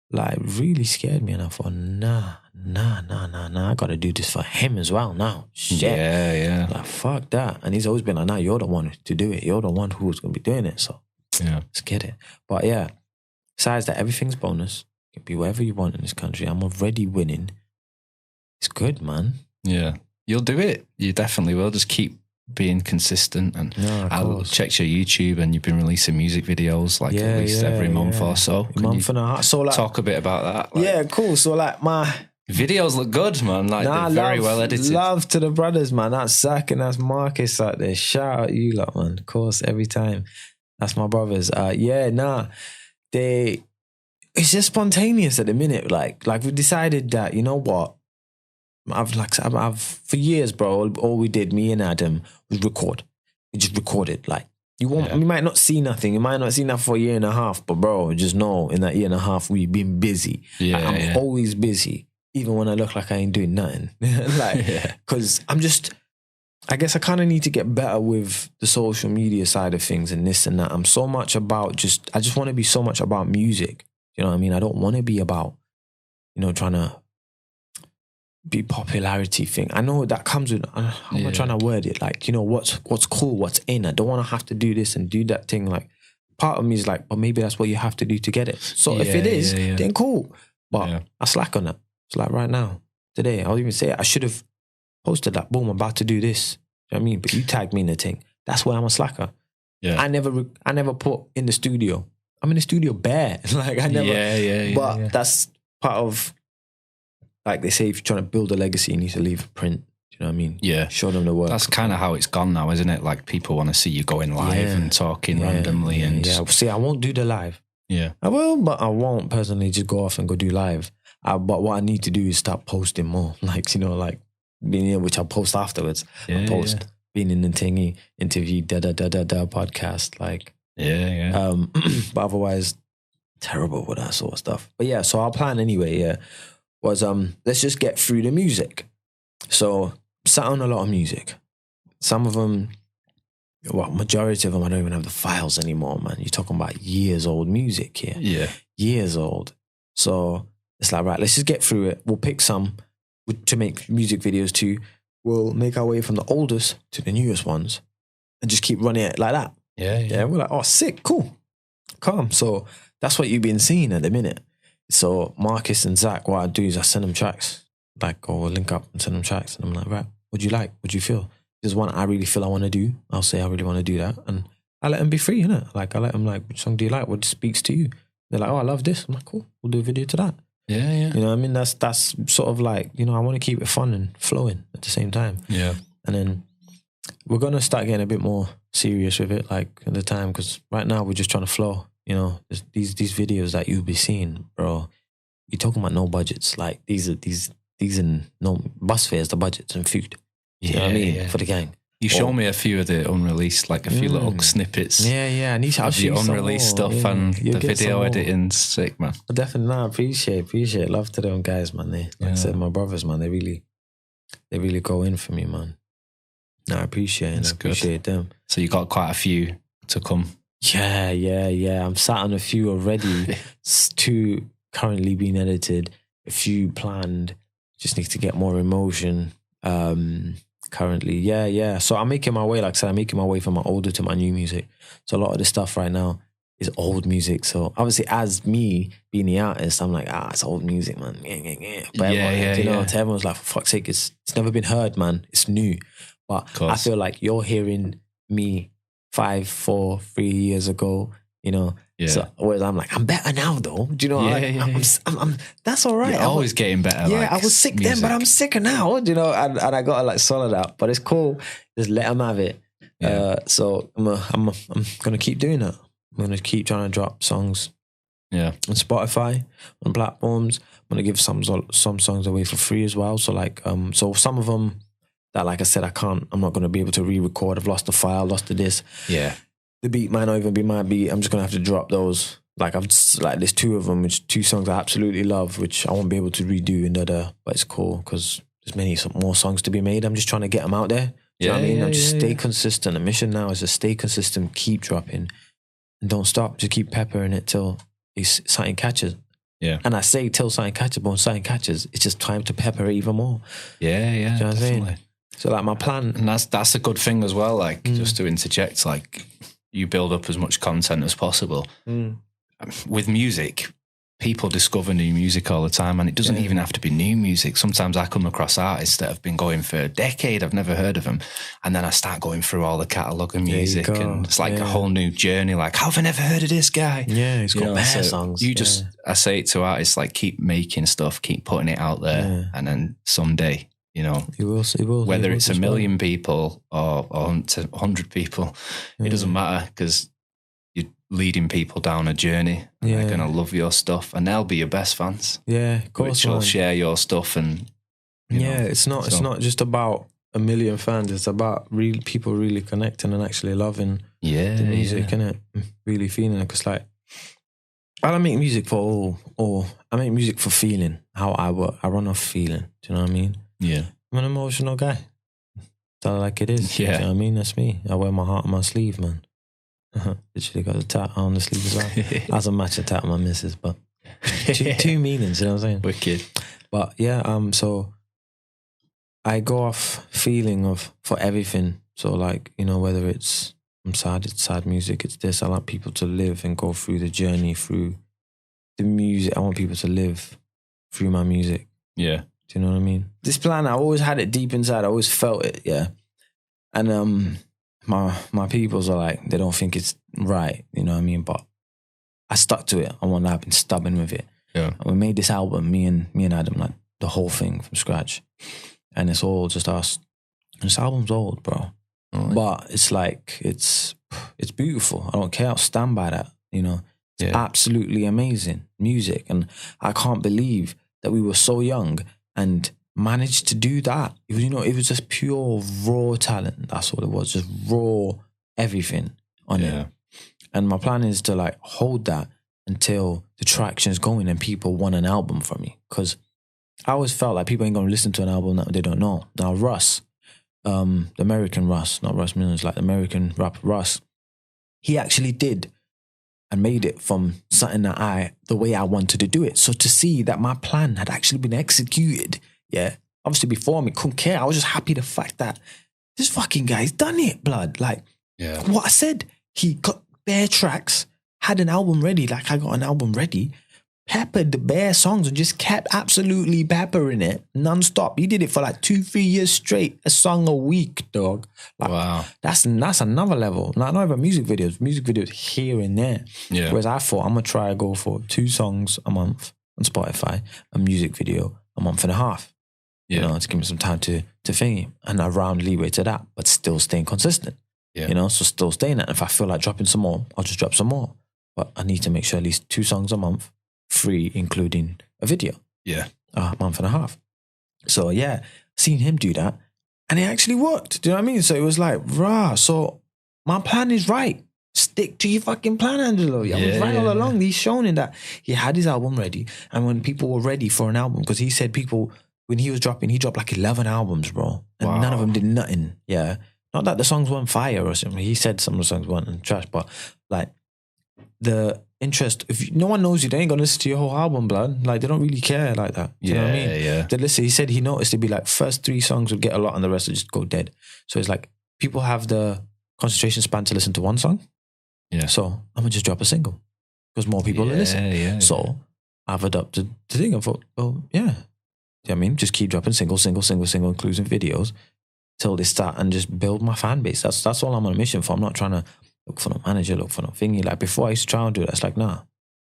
Like, really scared me. And I thought, nah. I got to do this for him as well now. Shit. Yeah. Like, fuck that. And he's always been like, nah, you're the one to do it. You're the one who's going to be doing it. So let's get it. But yeah. Besides that, everything's bonus. You can be wherever you want in this country. I'm already winning. It's good, man. Yeah. You'll do it. You definitely will. Just keep being consistent. And I checked your YouTube, and you've been releasing music videos like at least every month or so. Month and a half. So like, talk a bit about that. Like, yeah, cool. So like my videos look good, man. Like they're very well edited. Love to the brothers, man. That's Zach and that's Marcus out there. Shout out you lot, man. Of course, every time. That's my brothers. It's just spontaneous at the minute. Like we decided that, you know what? I've for years, bro, all we did, me and Adam, was record. We just recorded. Like you might not see nothing. You might not see nothing for a year and a half, but bro, just know in that year and a half we've been busy. Yeah, like, I'm always busy, even when I look like I ain't doing nothing. Because I guess I kind of need to get better with the social media side of things and this and that. I'm so much about I just want to be so much about music. You know what I mean? I don't want to be about, trying to be popularity thing. I know that comes with, how am I trying to word it? Like, what's cool, what's in. I don't want to have to do this and do that thing. Like, part of me is like, well, maybe that's what you have to do to get it. So if it is, then cool. But I slack on that. It's like right now, today, I'll even say I should have posted that. Boom, I'm about to do this. You know what I mean? But you tagged me in the thing. That's why I'm a slacker. Yeah. I never put in the studio. I'm in the studio bare. Like I never. But that's part of, like they say, if you're trying to build a legacy, you need to leave a print. Do you know what I mean? Yeah. Show them the work. That's kind of how it's gone now, isn't it? Like people want to see you going live and talking randomly. See, I won't do the live. Yeah. I will, but I won't personally just go off and go do live. But what I need to do is start posting more. Like, being here, which I'll post afterwards. I'll post being in the thingy, interview, podcast. Like, but otherwise, terrible with that sort of stuff. But yeah, so our plan anyway, was let's just get through the music. So sat on a lot of music. Some of them, majority of them, I don't even have the files anymore, man. You're talking about years old music here. Yeah. Years old. So it's like, right, let's just get through it. We'll pick some to make music videos to. We'll make our way from the oldest to the newest ones and just keep running it like that. Yeah. We're like, oh, sick, cool, calm. So that's what you've been seeing at the minute. So Marcus and Zach, what I do is I send them tracks. Like, we'll link up and send them tracks. And I'm like, right, what'd you like? What'd you feel? There's one I really feel I want to do. I'll say I really want to do that. And I let them be free, innit? Like, I let them like, which song do you like? What speaks to you? They're like, oh, I love this. I'm like, cool, we'll do a video to that. Yeah. You know what I mean? That's sort of like, I want to keep it fun and flowing at the same time. Yeah. And then we're going to start getting a bit more serious with it, like at the time, because right now we're just trying to flow. These videos that you'll be seeing, bro, you're talking about no budgets. Like these are no bus fares, the budgets and food. You know what I mean? For the gang. You show me a few of the unreleased, like a few little snippets. Yeah. I need to have the unreleased stuff and the video editing's sick, man. Definitely, appreciate. Love to them guys, man. Like I said, my brothers, man, they really go in for me, man. No, I appreciate them. So you got quite a few to come. Yeah. I'm sat on a few already. 2 currently being edited, a few planned. Just need to get more emotion. Currently, yeah. So I'm making my way, like I said, I'm making my way from my older to my new music. So a lot of the stuff right now is old music. So obviously, as me being the artist, I'm like, it's old music, man. But everyone, to everyone's like, for fuck's sake, it's never been heard, man. It's new. But I feel like you're hearing me 5, 4, 3 years ago, So whereas I'm like, I'm better now though. Do you know? I'm that's all right. You're always getting better. Yeah, I was sick then, but I'm sicker now. Do you know? And I gotta like solid out. But it's cool. Just let them have it. Yeah. So I'm gonna keep doing that. I'm gonna keep trying to drop songs. Yeah. On Spotify, on platforms. I'm gonna give some songs away for free as well. So like so some of them that, like I said, I'm not gonna be able to re-record. I've lost the file, lost the disc. Yeah. The beat might not even be my beat. I'm just gonna have to drop those. Like there's 2 of them, which 2 songs I absolutely love, which I won't be able to redo and but it's cool because there's some more songs to be made. I'm just trying to get them out there. Do you know what I mean? I'm just stay consistent. The mission now is to stay consistent, keep dropping, and don't stop. Just keep peppering it till something catches. Yeah. And I say till something catches, but when something catches, it's just time to pepper it even more. Yeah. Do you know what I'm saying? So like my plan, and that's a good thing as well. Like just to interject, like. You build up as much content as possible. With music, people discover new music all the time, and it doesn't even have to be new music. Sometimes I come across artists that have been going for a decade. I've never heard of them. And then I start going through all the catalogue of music, and it's like a whole new journey. Like, how have I never heard of this guy? Yeah, he's got bare songs. You just, I say it to artists, like, keep making stuff, keep putting it out there, and then someday, you know, he will. Whether it's a million people or 100 people, it doesn't matter, because you're leading people down a journey. And they're going to love your stuff, and they'll be your best fans. Yeah, of course. Which will share your stuff, and you know, it's not just about a million fans. It's about people really connecting and actually loving the music, innit? Really feeling it. Because, like, I don't make music for all. I make music for feeling. How I work, I run off feeling. Do you know what I mean? Yeah, I'm an emotional guy. Tell it like it is. Yeah, do you know what I mean? That's me. I wear my heart on my sleeve, man. Literally got a tat on the sleeve as well. That's a matching tat on my missus, but two meanings, you know what I'm saying? Wicked. But yeah, so I go off feeling for everything. So, like, you know, whether it's it's sad music, it's this. I like people to live and go through the journey through the music. I want people to live through my music. Yeah. Do you know what I mean? This plan, I always had it deep inside. I always felt it, yeah. And my peoples are like, they don't think it's right, you know what I mean? But I stuck to it. I've been stubborn with it. Yeah. And we made this album, me and Adam, like the whole thing from scratch. And it's all just us. This album's old, bro. Oh, but it's like, it's beautiful. I don't care. I'll stand by that, you know? It's absolutely amazing music. And I can't believe that we were so young and managed to do that. You know, it was just pure raw talent. That's what it was. Just raw everything on it. And my plan is to, like, hold that until the traction's going and people want an album from me. Because I always felt like people ain't going to listen to an album that they don't know. Now, Russ, the American Russ, not Russ Millions, like the American rapper Russ, he actually did and made it from something that the way I wanted to do it. So to see that my plan had actually been executed, obviously before me, couldn't care. I was just happy the fact that this fucking guy's done it, blood. Like, what I said, he got bare tracks, had an album ready, like I got an album ready, peppered the bare songs and just kept absolutely peppering it non-stop. He did it for like 2-3 years straight, a song a week, dog. Like, wow. That's another level. Not even music videos here and there. Yeah. Whereas I thought I'm going to try to go for 2 songs a month on Spotify, a music video a month and a half. You know, to give me some time to thingy, and a round leeway to that, but still staying consistent. Yeah. You know, so still staying at. If I feel like dropping some more, I'll just drop some more. But I need to make sure at least 2 songs a month, 3 including a video. Yeah. A month and a half. So yeah, seen him do that, and it actually worked. Do you know what I mean? So it was like, rah. So my plan is right. Stick to your fucking plan, Angelo. I was right all along. He's shown in that he had his album ready, and when people were ready for an album, because he said people, when he was dropping, he dropped like 11 albums, bro. And none of them did nothing. Yeah. Not that the songs weren't fire or something. He said some of the songs weren't trash, but like the interest, if no one knows you, they ain't gonna listen to your whole album, blood. Like, they don't really care like that. Do you know what I mean? Yeah. They listen. He said he noticed it'd be like first 3 songs would get a lot and the rest would just go dead. So it's like people have the concentration span to listen to one song. Yeah. So I'm gonna just drop a single because more people will listen. So I've adopted the thing. I thought, oh yeah. Do you know what I mean? Just keep dropping single, including videos till they start and just build my fan base. That's all I'm on a mission for. I'm not trying to look for no manager, look for no thingy. Like before I used to try and do that. It's like, nah.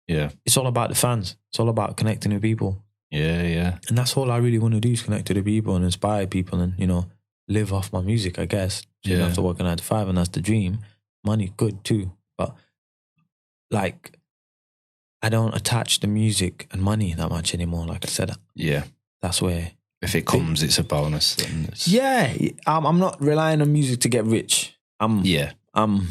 Yeah. It's all about the fans. It's all about connecting with people. Yeah. And that's all I really want to do is connect to the people and inspire people and, you know, live off my music, I guess. So you have to work a 9 to 5 and that's the dream. Money, good too. But like, I don't attach the music and money that much anymore, like I said. Yeah. That's where... If it comes, it's a bonus. Then I'm not relying on music to get rich. I'm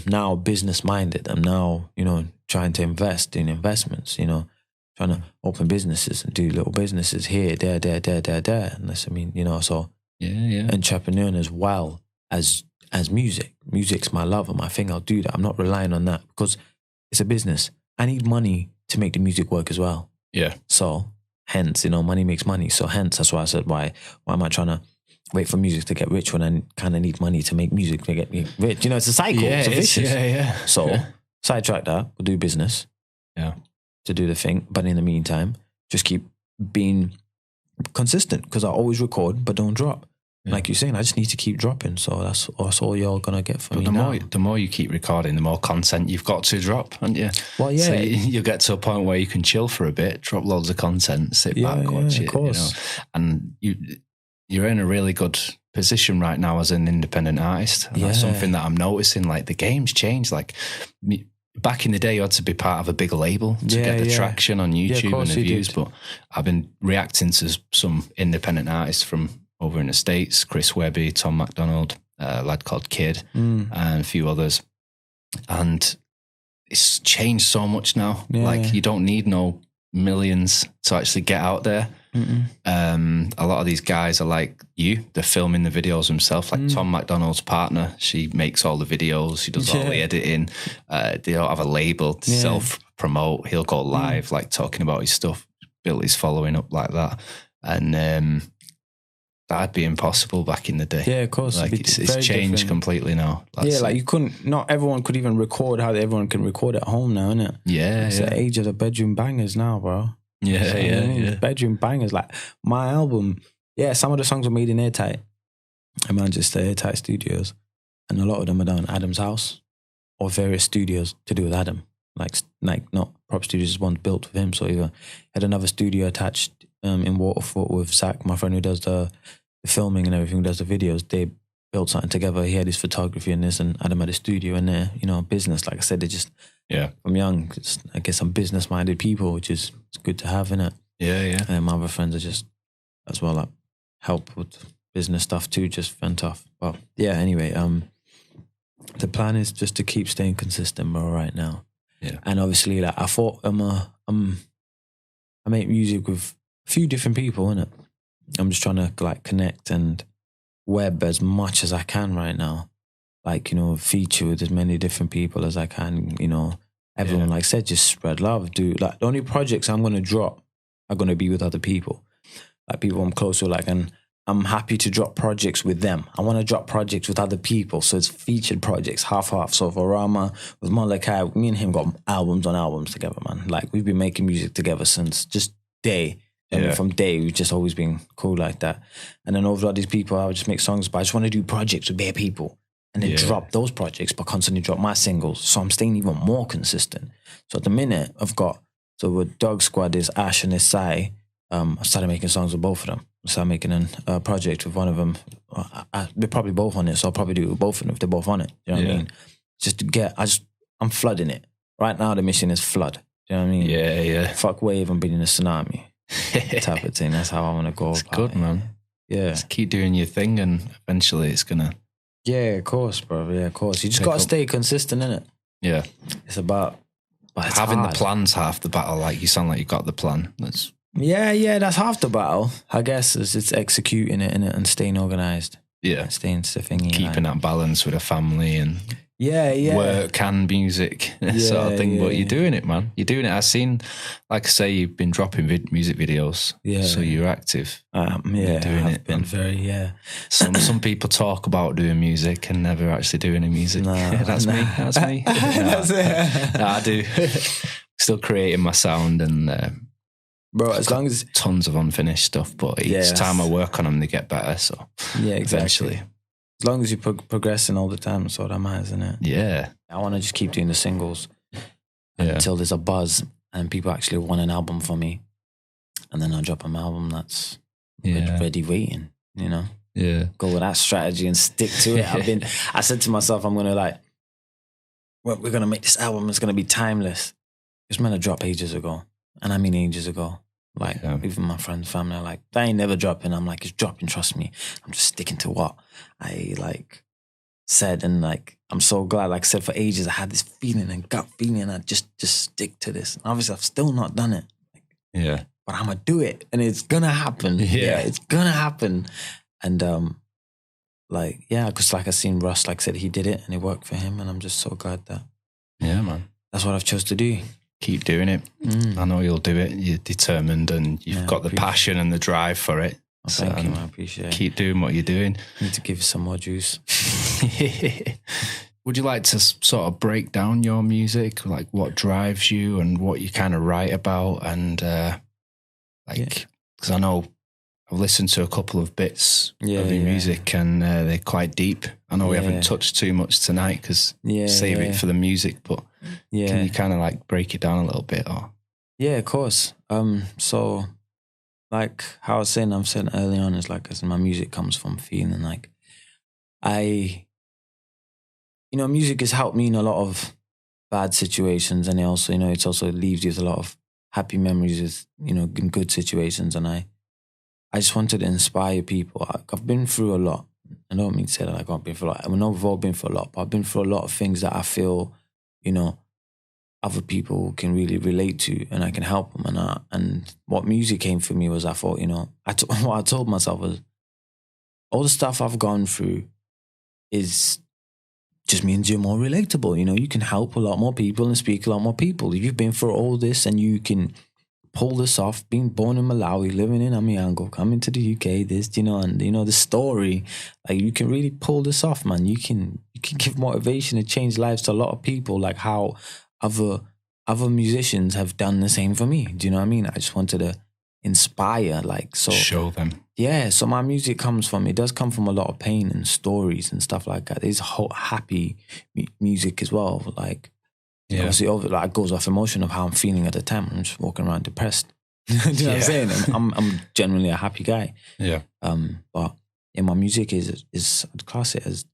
now business-minded. I'm now, you know, trying to invest in investments, you know, trying to open businesses and do little businesses here, there. And that's, I mean, you know, so entrepreneuring as well as music. Music's my love and my thing. I'll do that. I'm not relying on that because it's a business. I need money to make the music work as well. Yeah. So... hence, you know, money makes money. So hence, that's why I said, why am I trying to wait for music to get rich when I kind of need money to make music to get me rich? You know, it's a cycle. It's a vicious. So sidetrack that. We'll do business. Yeah. to do the thing. But in the meantime, just keep being consistent, because I always record but don't drop. Yeah. Like you're saying, I just need to keep dropping. So that's all you're gonna get from me. The more you keep recording, the more content you've got to drop, haven't you? Well, yeah. So you'll get to a point where you can chill for a bit, drop loads of content, sit back, watch it. Of course. And you're in a really good position right now as an independent artist. And that's something that I'm noticing. Like, the game's changed. Like, back in the day, you had to be part of a big label to get the traction on YouTube and the views. But I've been reacting to some independent artists from over in the States, Chris Webby, Tom McDonald, a lad called Kid, and a few others. And it's changed so much now. You don't need no millions to actually get out there. A lot of these guys are like you. They're filming the videos themselves. Like Tom McDonald's partner, she makes all the videos. She does all the editing. They don't have a label to self-promote. He'll go live, like, talking about his stuff, built his following up like that. And that'd be impossible back in the day. Yeah, of course. Like, it's changed completely now. Like, you couldn't, not everyone could even record how everyone can record at home now, innit? Yeah, it's the age of the bedroom bangers now, bro. Yeah. Bedroom bangers. Like, my album, some of the songs were made in Airtight, in Manchester, Airtight Studios. And a lot of them are down at Adam's house or various studios to do with Adam. Like not Prop Studios, one's built with him. So he had another studio attached in Waterford with Zach, my friend who does the filming and everything, who does the videos. They built something together. He had his photography in this, and Adam had a studio in there. Business. Like I said, they just, from young, I guess I'm business-minded people, which is good to have, innit? Yeah. And my other friends are just, as well, like, help with business stuff too, just fun tough. But yeah, anyway, the plan is just to keep staying consistent, bro, right now. Yeah. And obviously, like, I thought I make music with a few different people, innit? I'm just trying to, like, connect and web as much as I can right now. Like, feature with as many different people as I can, everyone, like I said, just spread love, dude. Like, the only projects I'm going to drop are going to be with other people. Like, people I'm close to, like, and I'm happy to drop projects with them. I want to drop projects with other people, so it's featured projects, half-half. So for Rama, with Malachi, me and him got albums on albums together, man. Like, we've been making music together since just day. I mean, from day, we've just always been cool like that. And then over all these people, I would just make songs, but I just want to do projects with bare people. And then drop those projects, but constantly drop my singles. So I'm staying even more consistent. So at the minute, with Dog Squad, there's Ash and there's Sai. I started making songs with both of them. I started making a project with one of them. They're probably both on it, so I'll probably do it with both of them if they're both on it. You know what I mean? Just to get, I'm flooding it. Right now, the mission is flood. You know what I mean? Yeah. Fuck wave and being in a tsunami. Type of thing. That's how I want to go. It's good, man. Yeah. Just keep doing your thing, and eventually it's gonna. Yeah, of course, bro. Yeah, of course. You just got to stay consistent, innit? Yeah. It's about having the plan's half the battle. Like, you sound like you got the plan. That's that's half the battle. I guess it's executing it, innit, and staying organised. Yeah. And staying to the thingy. Keeping that balance with a family and work and music sort of thing. But you're doing it, man. You're doing it. I've seen, like I say, you've been dropping music videos. Yeah. So you're active. You're doing it. Been very, Some people talk about doing music and never actually do any music. That's me. That's it. I do. Still creating my sound and bro, as long as tons of unfinished stuff, but each time I work on them, they get better. So eventually. As long as you're progressing all the time, that's all that matters, isn't it? Yeah. I want to just keep doing the singles until there's a buzz and people actually want an album from me. And then I'll drop an album that's ready waiting, Yeah. Go with that strategy and stick to it. I said to myself, I'm going to we're going to make this album, it's going to be timeless. It's meant to drop ages ago. And I mean ages ago. Even my friends, family are like, that ain't never dropping. I'm like, it's dropping, trust me. I'm just sticking to what I said. And I'm so glad, like I said, for ages I had this feeling and gut feeling, and I just stick to this. And obviously I've still not done it. But I'm going to do it and it's going to happen. Yeah, it's going to happen. And because I seen Russ, like I said, he did it and it worked for him. And I'm just so glad that. Yeah, man. That's what I've chose to do. Keep doing it. I know you'll do it. You're determined and you've got the passion and the drive for it. Thank you, man. I appreciate it. Keep doing what you're doing. I need to give you some more juice. would you like to sort of break down your music, like what drives you and what you kind of write about? And because I know I've listened to a couple of bits of your music and they're quite deep. I know we haven't touched too much tonight because save it for the music, but can you kind of like break it down a little bit? Or yeah, of course. So like how I was saying early on, is like I said, my music comes from feeling like music has helped me in a lot of bad situations, and it also, it also leaves you with a lot of happy memories with, in good situations. And I just wanted to inspire people. I've been through a lot. I don't mean to say that like I've been through a lot. I know we've all been through a lot, but I've been through a lot of things that I feel, other people can really relate to, and I can help them. And what music came for me was, I thought, what I told myself was, all the stuff I've gone through is just means you're more relatable. You can help a lot more people and speak to a lot more people. If you've been through all this and you can pull this off, being born in Malawi, living in Amiango, coming to the UK, and the story, like you can really pull this off, man. You can give motivation and change lives to a lot of people, like how other musicians have done the same for me. Do you know what I mean? I just wanted to inspire, show them. Yeah, so my music does come from a lot of pain and stories and stuff like that. There's happy music as well, like obviously, it goes off emotion of how I'm feeling at the time. I'm just walking around depressed. Do you know what I'm saying? I'm generally a happy guy. Yeah. But my music is I'd class it as,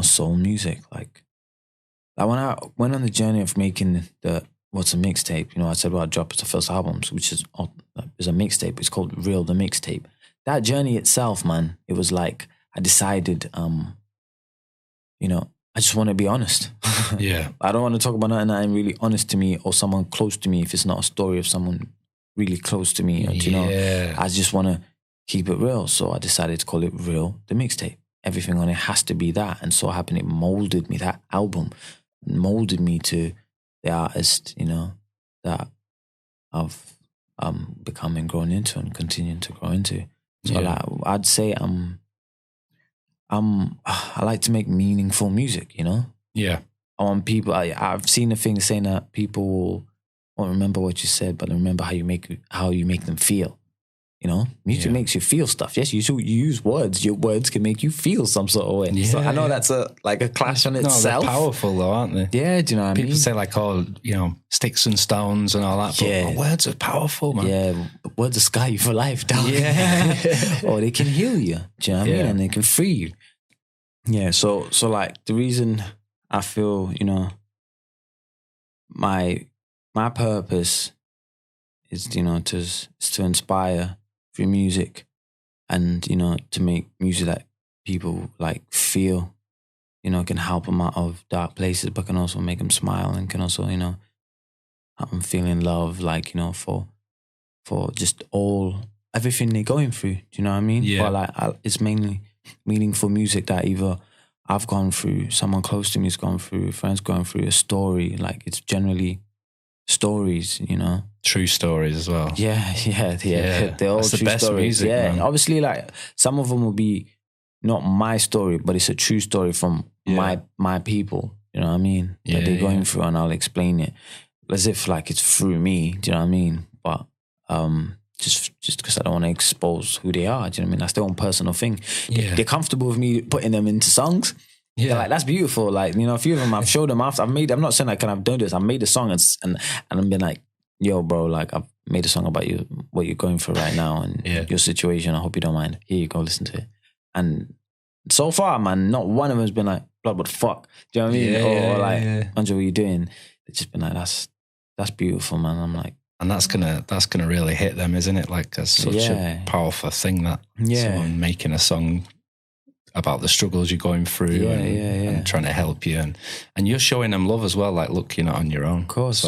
soul music. Like when I went on the journey of making what's a mixtape, I said, well, I dropped the first album, which is a mixtape. It's called Real, the Mixtape. That journey itself, man, it was like I decided, I just want to be honest. Yeah. I don't want to talk about nothing that ain't really honest to me or someone close to me if it's not a story of someone really close to me. I just want to keep it real. So I decided to call it Real, the Mixtape. Everything on it has to be that. And so happened, it molded me, that album molded me to the artist, that I've become and grown into and continuing to grow into. So I'd say I like to make meaningful music, Yeah. I want people, I've seen a thing saying that people won't remember what you said, but remember how you make them feel. Music makes you feel stuff. Yes, you use words. Your words can make you feel some sort of way. So I know that's a clash on itself. They're powerful though, aren't they? Yeah, do you know what I mean? People say like, sticks and stones and all that, but words are powerful, man. Yeah, but words will scar you for life, don't they? Or they can heal you. Do you know what I mean? And they can free you. Yeah, so like the reason I feel, my purpose is, to inspire through music and, to make music that people like feel, can help them out of dark places, but can also make them smile and can also, help them feel in love, like, for just everything they're going through. Do you know what I mean? Yeah. But it's mainly meaningful music that either I've gone through, someone close to me has gone through, friends going through a story. Like it's generally stories, True stories as well. Yeah. They're all That's true the best stories. music, man. Obviously, like some of them will be not my story, but it's a true story from my people. You know what I mean? That they're going through, and I'll explain it as if like it's through me. Do you know what I mean? But just because I don't want to expose who they are. Do you know what I mean? That's their own personal thing. Yeah. They're comfortable with me putting them into songs. Yeah, they're like, that's beautiful. Like, a few of them I've showed them after. I'm not saying like, I've done this. I've made a song and I've been like, yo, bro, like I've made a song about you, what you're going through right now and your situation. I hope you don't mind. Here you go, listen to it. And so far, man, not one of them has been like, blood, what the fuck? Do you know what I mean? Or like, Angelo, what are you doing? They've just been like, that's beautiful, man. I'm like, and that's gonna really hit them, isn't it? Like that's such a powerful thing that someone making a song about the struggles you're going through and trying to help you and you're showing them love as well. Like, look, you're not on your own. Of course,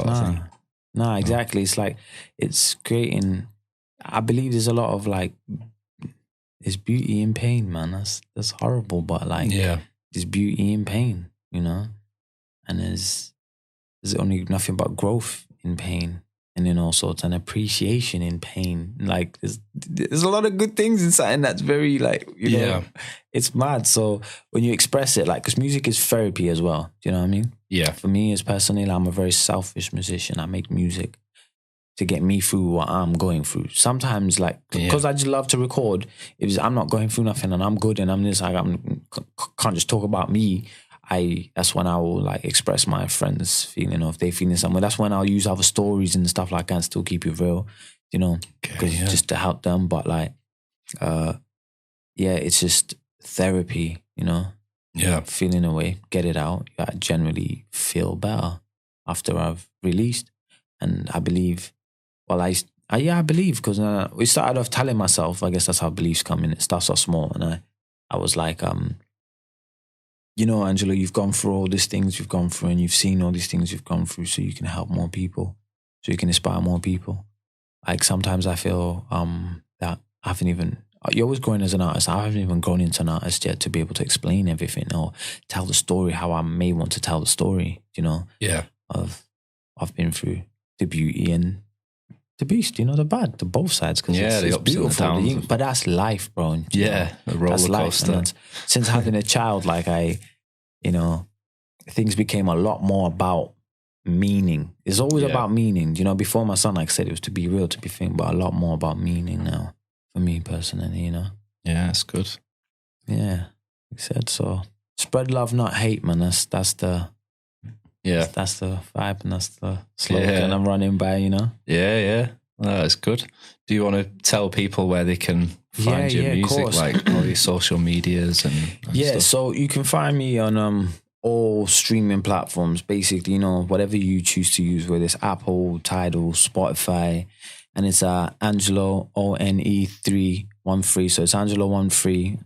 no, exactly. It's like it's creating. I believe there's a lot of like, there's beauty in pain, man. That's horrible, but like, there's beauty in pain, and there's only nothing but growth in pain. And then also it's an appreciation in pain. Like there's a lot of good things in something that's very like, you know, it's mad. So when you express it, like, because music is therapy as well. Do you know what I mean? Yeah. For me as personally, I'm a very selfish musician. I make music to get me through what I'm going through. Sometimes, like, because I just love to record, if I'm not going through nothing and I'm good and I'm just like, can't just talk about me, that's when I will like express my friends' feeling, or if they feeling something. That's when I'll use other stories and stuff like that and still keep it real, you know, just to help them. But like, it's just therapy, you know. Yeah. Feeling away, get it out. I generally feel better after I've released. And I believe, I believe, because we started off telling myself, I guess that's how beliefs come in. It starts off small. And I was like, you know, Angelo, you've gone through all these things you've gone through, and you've seen all these things you've gone through, so you can help more people, so you can inspire more people. Like, sometimes I feel that I haven't even, you're always growing as an artist. I haven't even grown into an artist yet to be able to explain everything or tell the story how I may want to tell the story, you know? Yeah. I've been through the beauty and the beast, you know, the bad, the both sides, because it's beautiful. But that's life, bro. Yeah, a roller coaster. Since having a child, like things became a lot more about meaning. It's always about meaning. You know, before my son, like I said, it was to be real, to be thin, but a lot more about meaning now for me personally, you know. Yeah, that's good. Yeah, like I said, so spread love, not hate, man. That's the vibe, and that's the slogan I'm running by, you know. Yeah. That's good. Do you want to tell people where they can find your music, like all your social medias and stuff? So you can find me on all streaming platforms, basically, you know, whatever you choose to use, whether it's Apple, Tidal, Spotify, and it's Angelo One3. So it's Angelo One3,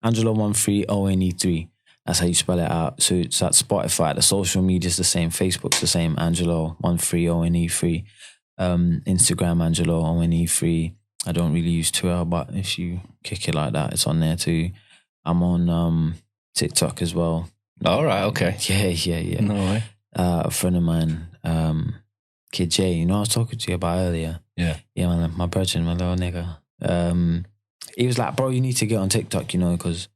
One3 That's how you spell it out. So it's at Spotify. The social media is the same. Facebook's the same. Angelo One3. Instagram Angelo One3. I don't really use Twitter, but if you kick it like that, it's on there too. I'm on TikTok as well. All right. Okay. Yeah. No way. A friend of mine, Kid J, you know, I was talking to you about earlier. Yeah, my brother, my little nigga. He was like, bro, you need to get on TikTok, you know, because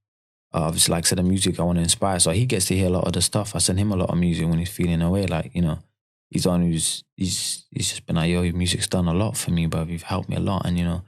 obviously, like I said, the music I want to inspire. So he gets to hear a lot of the stuff. I send him a lot of music when he's feeling away. Like, you know, he's the one he's just been like, yo, your music's done a lot for me, bro. You've helped me a lot. And, you know,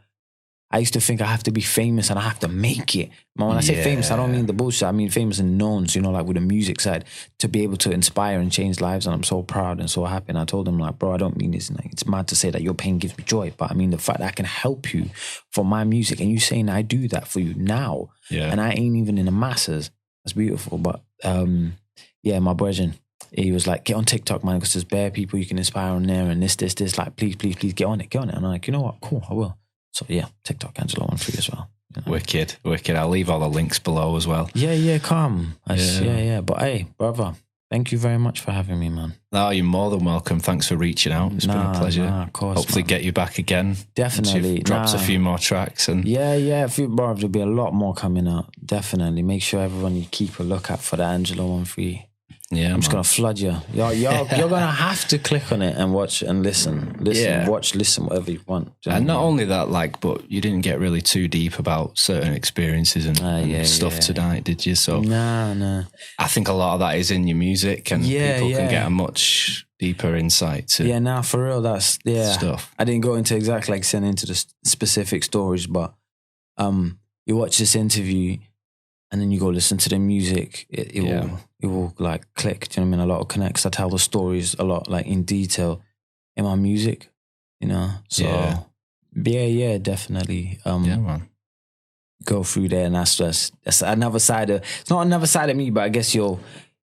I used to think I have to be famous and I have to make it. But when I say famous, I don't mean the bullshit. I mean famous and known, you know, like with the music side, to be able to inspire and change lives. And I'm so proud and so happy. And I told him, like, bro, I don't mean this. Like, it's mad to say that your pain gives me joy. But I mean the fact that I can help you for my music, and you saying I do that for you now. Yeah. And I ain't even in the masses. That's beautiful. But my brethren, he was like, get on TikTok, man, because there's bare people you can inspire on there, and this. Like, please, get on it. And I'm like, you know what? Cool, I will. So yeah, TikTok, Angelo One3 as well. You know? Wicked. I'll leave all the links below as well. Yeah, calm. But hey, brother, thank you very much for having me, man. No, you're more than welcome. Thanks for reaching out. It's been a pleasure. Of course. Hopefully get you back again. Definitely. Drops a few more tracks. And a few more. There'll be a lot more coming out. Definitely. Make sure everyone, you keep a lookout for the Angelo One3. Yeah, I'm just gonna flood you. You're gonna have to click on it and watch and listen, listen, whatever you want. And not only that, like, but you didn't get really too deep about certain experiences and stuff tonight, did you? So no. I think a lot of that is in your music, and people can get a much deeper insight to. For real, that's stuff. I didn't go into exactly like sending into the specific stories, but you watch this interview. And then you go listen to the music, it will like click. Do you know what I mean? A lot of connects. I tell the stories a lot, like in detail in my music, you know? So definitely. Man. Go through there, and that's another side of, it's not another side of me, but I guess it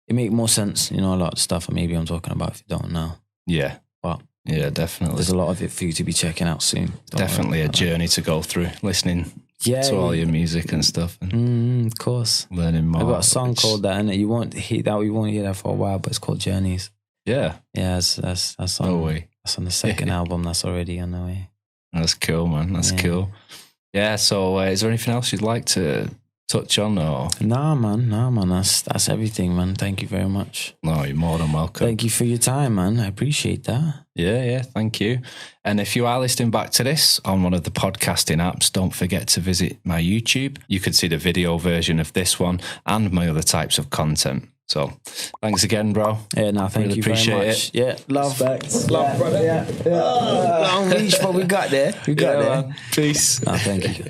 make more sense, you know, a lot of stuff that maybe I'm talking about if you don't know. Yeah. But definitely. There's a lot of it for you to be checking out soon. Definitely a journey to go through, listening to all your music and stuff, and of course, learning more. I got a song called that, and you won't hear that for a while, but it's called Journeys. That's on. No way. That's on the second album. That's already on the way. That's cool, man. That's cool. Yeah. So, is there anything else you'd like to touch on? Or Nah, man. That's everything, man. Thank you very much. No, you're more than welcome. Thank you for your time, man. I appreciate that. Yeah, thank you. And if you are listening back to this on one of the podcasting apps, don't forget to visit my YouTube. You can see the video version of this one and my other types of content. So thanks again, bro. Yeah, no, thank really you appreciate very much. It. Yeah, love. Respect. Love, brother. Yeah. Long reach, but we got there. We got there. Man. Peace. No, thank you.